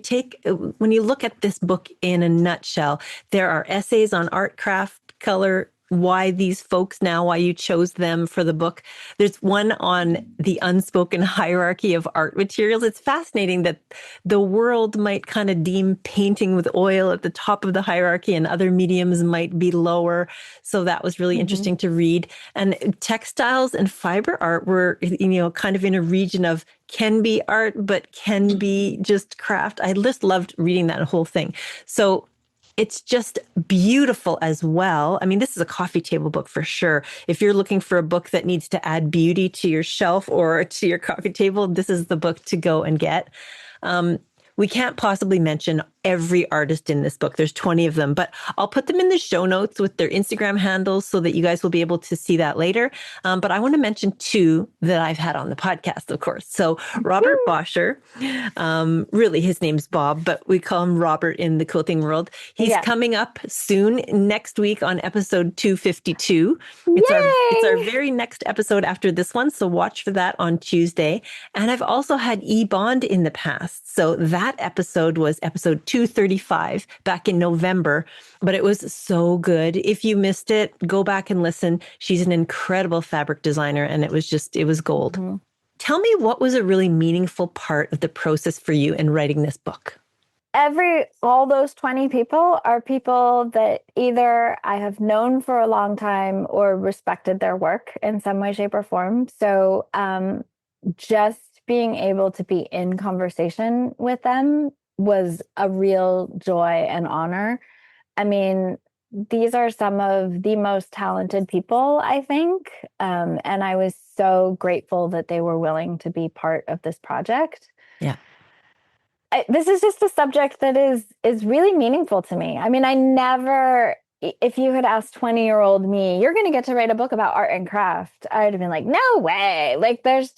look at this book in a nutshell, there are essays on art, craft, color, why these folks now, why you chose them for the book. There's one on the unspoken hierarchy of art materials. It's fascinating that the world might kind of deem painting with oil at the top of the hierarchy and other mediums might be lower. So that was really interesting to read. And textiles and fiber art were, kind of in a region of can be art, but can be just craft. I just loved reading that whole thing. So it's just beautiful as well. I mean, this is a coffee table book for sure. If you're looking for a book that needs to add beauty to your shelf or to your coffee table, this is the book to go and get. We can't possibly mention every artist in this book. There's 20 of them, but I'll put them in the show notes with their Instagram handles so that you guys will be able to see that later. But I want to mention 2 that I've had on the podcast, of course. So Robert Bosscher, really his name's Bob, but we call him Robert in the quilting world. He's coming up soon next week on episode 252. It's our very next episode after this one. So watch for that on Tuesday. And I've also had E. Bond in the past. So that episode was episode 235 back in November, but it was so good. If you missed it, go back and listen. She's an incredible fabric designer, and it was gold. Tell me, what was a really meaningful part of the process for you in writing this book? All those 20 people are people that either I have known for a long time or respected their work in some way, shape, or form. So just being able to be in conversation with them was a real joy and honor. I mean, these are some of the most talented people, I think. And I was so grateful that they were willing to be part of this project. Yeah. This is just a subject that is really meaningful to me. I mean, if you had asked 20-year-old me, you're going to get to write a book about art and craft, I would have been like, no way. Like, there's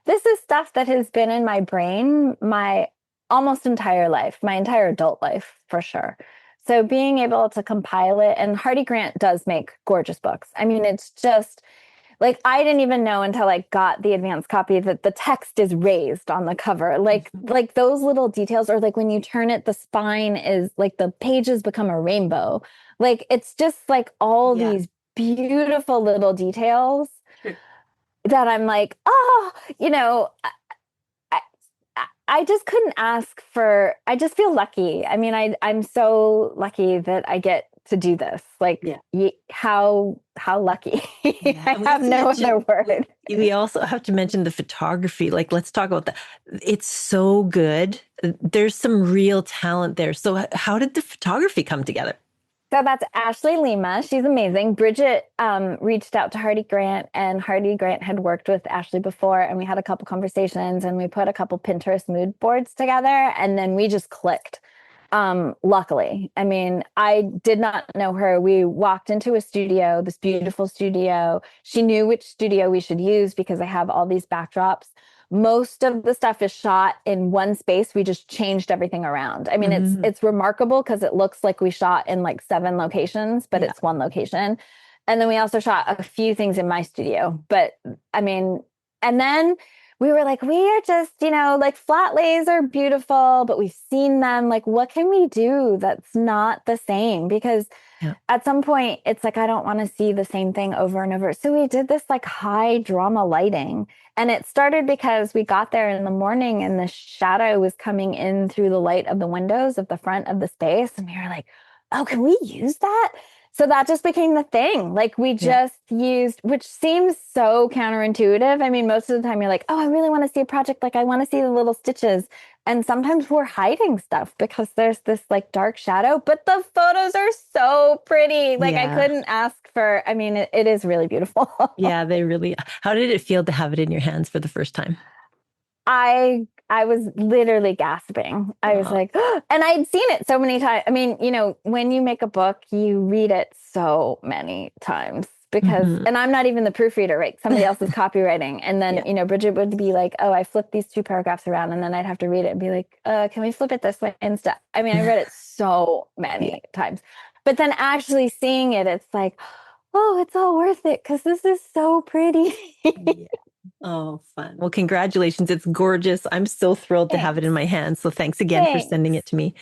this is stuff that has been in my brain my almost entire life, my entire adult life, for sure. So being able to compile it, and Hardy Grant does make gorgeous books. I mean, it's just like, I didn't even know until I got the advanced copy that the text is raised on the cover. Like those little details, or like when you turn it, the spine is like the pages become a rainbow. Like, it's just like all these beautiful little details that I'm like, oh, I, I just couldn't ask for, I just feel lucky. I mean, I'm so lucky that I get to do this. Like, how lucky. I have no other word. We also have to mention the photography. Like, let's talk about that. It's so good. There's some real talent there. So how did the photography come together? So that's Ashley Lima. She's amazing. Bridget reached out to Hardy Grant, and Hardy Grant had worked with Ashley before, and we had a couple conversations, and we put a couple Pinterest mood boards together, and then we just clicked. Luckily, I mean, I did not know her. We walked into a studio, this beautiful studio. She knew which studio we should use because I have all these backdrops. Most of the stuff is shot in one space. We just changed everything around. I mean, it's remarkable because it looks like we shot in like 7 locations, but it's one location. And then we also shot a few things in my studio. But I mean, and then we were like, we are just, like, flat lays are beautiful, but we've seen them. Like, what can we do that's not the same? Because at some point it's like, I don't want to see the same thing over and over. So we did this like high drama lighting. And it started because we got there in the morning and the shadow was coming in through the light of the windows of the front of the space. And we were like, oh, can we use that? So that just became the thing. Like, we just used, which seems so counterintuitive. I mean, most of the time you're like, oh, I really want to see a project. Like, I want to see the little stitches. And sometimes we're hiding stuff because there's this like dark shadow, but the photos are so pretty. Like, I couldn't ask for, I mean, it is really beautiful. Yeah, they really, how did it feel to have it in your hands for the first time? I was literally gasping. I was like, oh, and I'd seen it so many times. I mean, when you make a book, you read it so many times because, and I'm not even the proofreader, right? Somebody else is copywriting. And then, Bridget would be like, oh, I flipped these 2 paragraphs around, and then I'd have to read it and be like, can we flip it this way and stuff? I mean, I read it so many times, but then actually seeing it, it's like, oh, it's all worth it because this is so pretty. Oh, fun. Well, congratulations. It's gorgeous. I'm so thrilled to have it in my hands. So thanks again for sending it to me.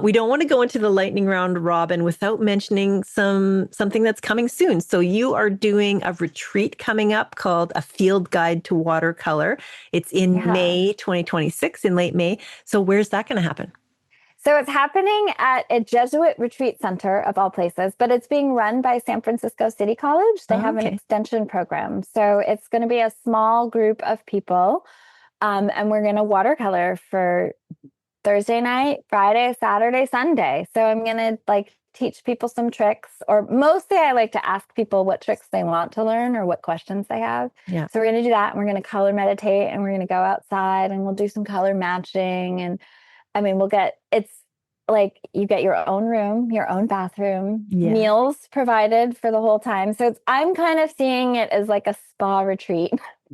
We don't want to go into the lightning round, Robin, without mentioning something that's coming soon. So you are doing a retreat coming up called A Field Guide to Watercolor. It's in May 2026, in late May. So where's that going to happen? So it's happening at a Jesuit retreat center of all places, but it's being run by San Francisco City College. They have an extension program. So it's going to be a small group of people. And we're going to watercolor for Thursday night, Friday, Saturday, Sunday. So I'm going to like teach people some tricks, or mostly I like to ask people what tricks they want to learn or what questions they have. Yeah. So we're going to do that. And we're going to color meditate, and we're going to go outside, and we'll do some color matching. And I mean, it's like you get your own room, your own bathroom, meals provided for the whole time. So I'm kind of seeing it as like a spa retreat.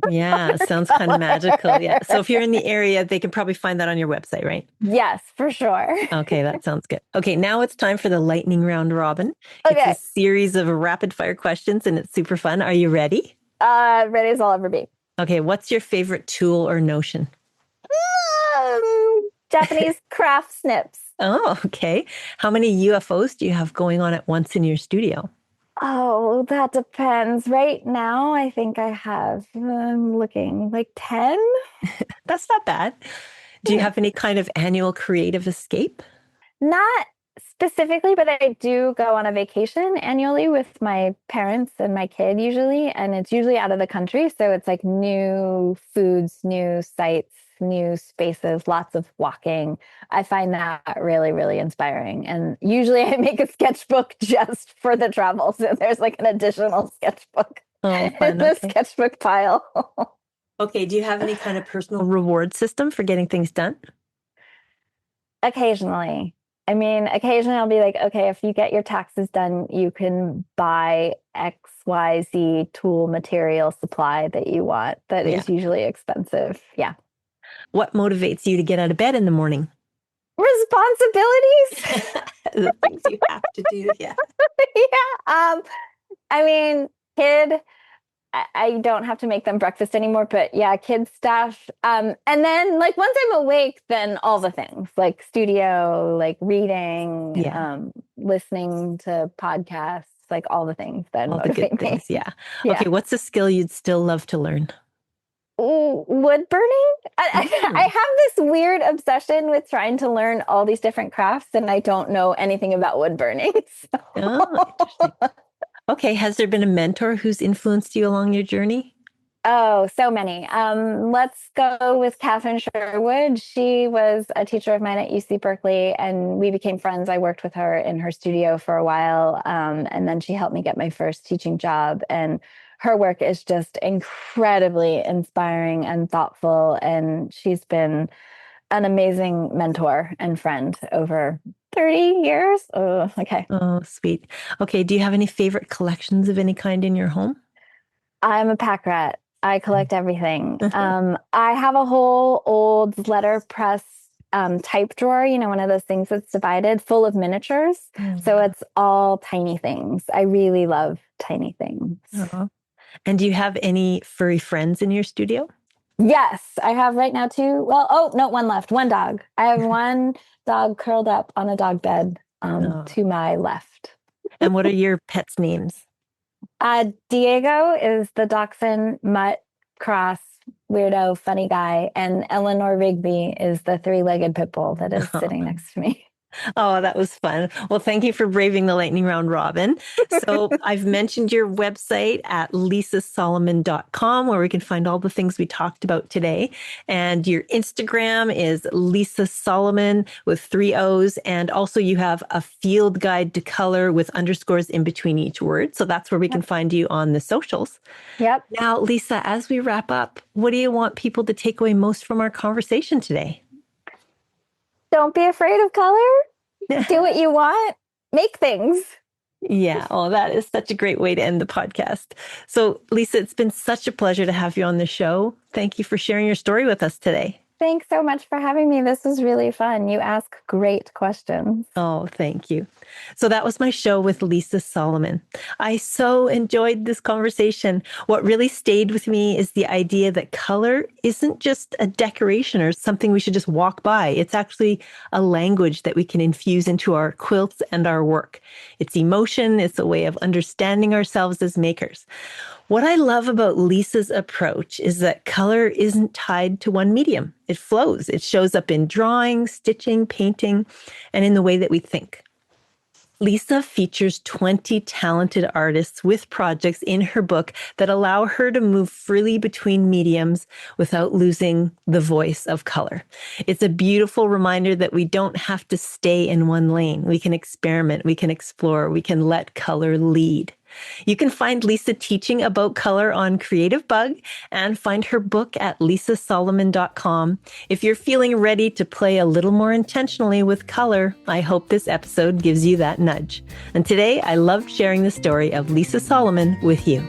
Yeah, sounds kind of magical. Yeah. So if you're in the area, they can probably find that on your website, right? Yes, for sure. Okay, that sounds good. Okay, now it's time for the lightning round, Robin. It's a series of rapid fire questions, and it's super fun. Are you ready? Ready as I'll ever be. Okay, what's your favorite tool or notion? Japanese craft snips. Oh, okay. How many UFOs do you have going on at once in your studio? Oh, that depends. Right now, I think I have, I'm looking like 10. That's not bad. Do you have any kind of annual creative escape? Not specifically, but I do go on a vacation annually with my parents and my kid usually, and it's usually out of the country. So it's like new foods, new sights, new spaces, lots of walking. I find that really, really inspiring. And usually I make a sketchbook just for the travel. So there's like an additional sketchbook in the sketchbook pile. Okay. Do you have any kind of personal reward system for getting things done? Occasionally. I mean, occasionally I'll be like, okay, if you get your taxes done, you can buy XYZ tool material supply that you want. That Yeah. is usually expensive. Yeah. What motivates you to get out of bed in the morning? Responsibilities. The things you have to do. Yeah. Yeah. I mean, I don't have to make them breakfast anymore, but yeah, kid stuff. And then like once I'm awake, then all the things like studio, like reading, Yeah. listening to podcasts, like all the things that All the good motivate me. things. Yeah. Yeah. Okay. What's a skill you'd still love to learn? Ooh, wood burning. I have this weird obsession with trying to learn all these different crafts, and I don't know anything about wood burning. Oh, interesting. Okay. Has there been a mentor who's influenced you along your journey? Oh, so many. Let's go with Catherine Sherwood. She was a teacher of mine at UC Berkeley, and we became friends. I worked with her in her studio for a while, and then she helped me get my first teaching job. And her work is just incredibly inspiring and thoughtful, and she's been an amazing mentor and friend over 30 years. Oh, okay. Oh, sweet. Okay. Do you have any favorite collections of any kind in your home? I'm a pack rat. I collect everything. I have a whole old letterpress type drawer, one of those things that's divided, full of miniatures. So it's all tiny things. I really love tiny things. Uh-huh. And do you have any furry friends in your studio? Yes, I have right now two. Well, oh, no, one left. One dog. I have one dog curled up on a dog bed to my left. And what are your pets' names? Diego is the dachshund, mutt, cross, weirdo, funny guy. And Eleanor Rigby is the three-legged pit bull that is sitting next to me. Oh, that was fun. Well, thank you for braving the lightning round, Robin. So I've mentioned your website at lisasolomon.com, where we can find all the things we talked about today. And your Instagram is Lisa Solomon with 3 O's. And also you have a field guide to color with underscores in between each word. So that's where we can find you on the socials. Yep. Now, Lisa, as we wrap up, what do you want people to take away most from our conversation today? Don't be afraid of color. Do what you want. Make things. Yeah. Oh, that is such a great way to end the podcast. So, Lisa, it's been such a pleasure to have you on the show. Thank you for sharing your story with us today. Thanks so much for having me. This was really fun. You ask great questions. Oh, thank you. So that was my show with Lisa Solomon. I so enjoyed this conversation. What really stayed with me is the idea that color isn't just a decoration or something we should just walk by. It's actually a language that we can infuse into our quilts and our work. It's emotion. It's a way of understanding ourselves as makers. What I love about Lisa's approach is that color isn't tied to one medium. It flows. It shows up in drawing, stitching, painting, and in the way that we think. Lisa features 20 talented artists with projects in her book that allow her to move freely between mediums without losing the voice of color. It's a beautiful reminder that we don't have to stay in one lane. We can experiment, we can explore, we can let color lead. You can find Lisa teaching about color on Creative Bug and find her book at lisasolomon.com. If you're feeling ready to play a little more intentionally with color, I hope this episode gives you that nudge. And today, I loved sharing the story of Lisa Solomon with you.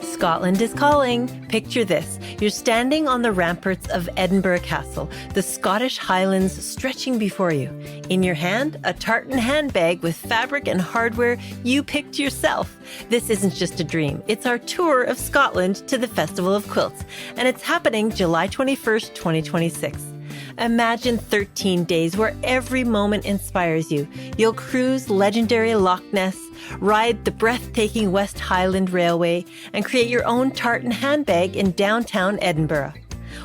Scotland is calling. Picture this. You're standing on the ramparts of Edinburgh Castle, the Scottish Highlands stretching before you. In your hand, a tartan handbag with fabric and hardware you picked yourself. This isn't just a dream. It's our tour of Scotland to the Festival of Quilts, and it's happening July 21st, 2026. Imagine 13 days where every moment inspires you. You'll cruise legendary Loch Ness, ride the breathtaking West Highland Railway, and create your own tartan handbag in downtown Edinburgh.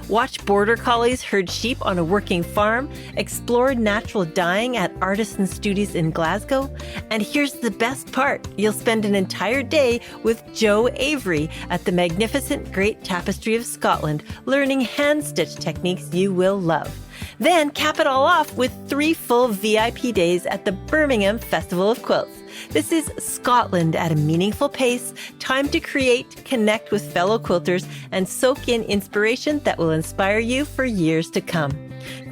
Watch border collies herd sheep on a working farm, explore natural dyeing at artisan studios in Glasgow, and here's the best part. You'll spend an entire day with Joe Avery at the magnificent Great Tapestry of Scotland, learning hand-stitch techniques you will love. Then cap it all off with 3 full VIP days at the Birmingham Festival of Quilts. This is Scotland at a meaningful pace, time to create, connect with fellow quilters, and soak in inspiration that will inspire you for years to come.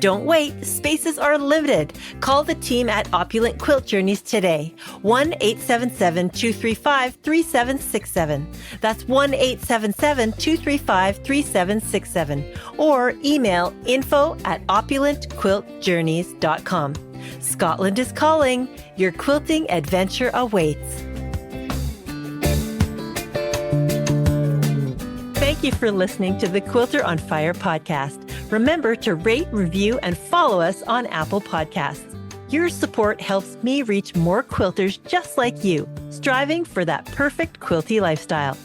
Don't wait, spaces are limited. Call the team at Opulent Quilt Journeys today. 1-877-235-3767. That's 1-877-235-3767. Or email info@opulentquiltjourneys.com. Scotland is calling. Your quilting adventure awaits. Thank you for listening to the Quilter on Fire podcast. Remember to rate, review, and follow us on Apple Podcasts. Your support helps me reach more quilters just like you, striving for that perfect quilty lifestyle.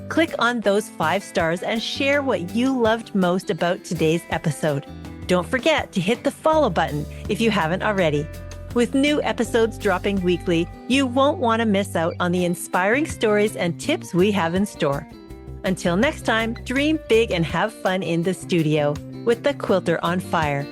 Click on those 5 stars and share what you loved most about today's episode. Don't forget to hit the follow button if you haven't already. With new episodes dropping weekly, you won't want to miss out on the inspiring stories and tips we have in store. Until next time, dream big and have fun in the studio with the Quilter on Fire.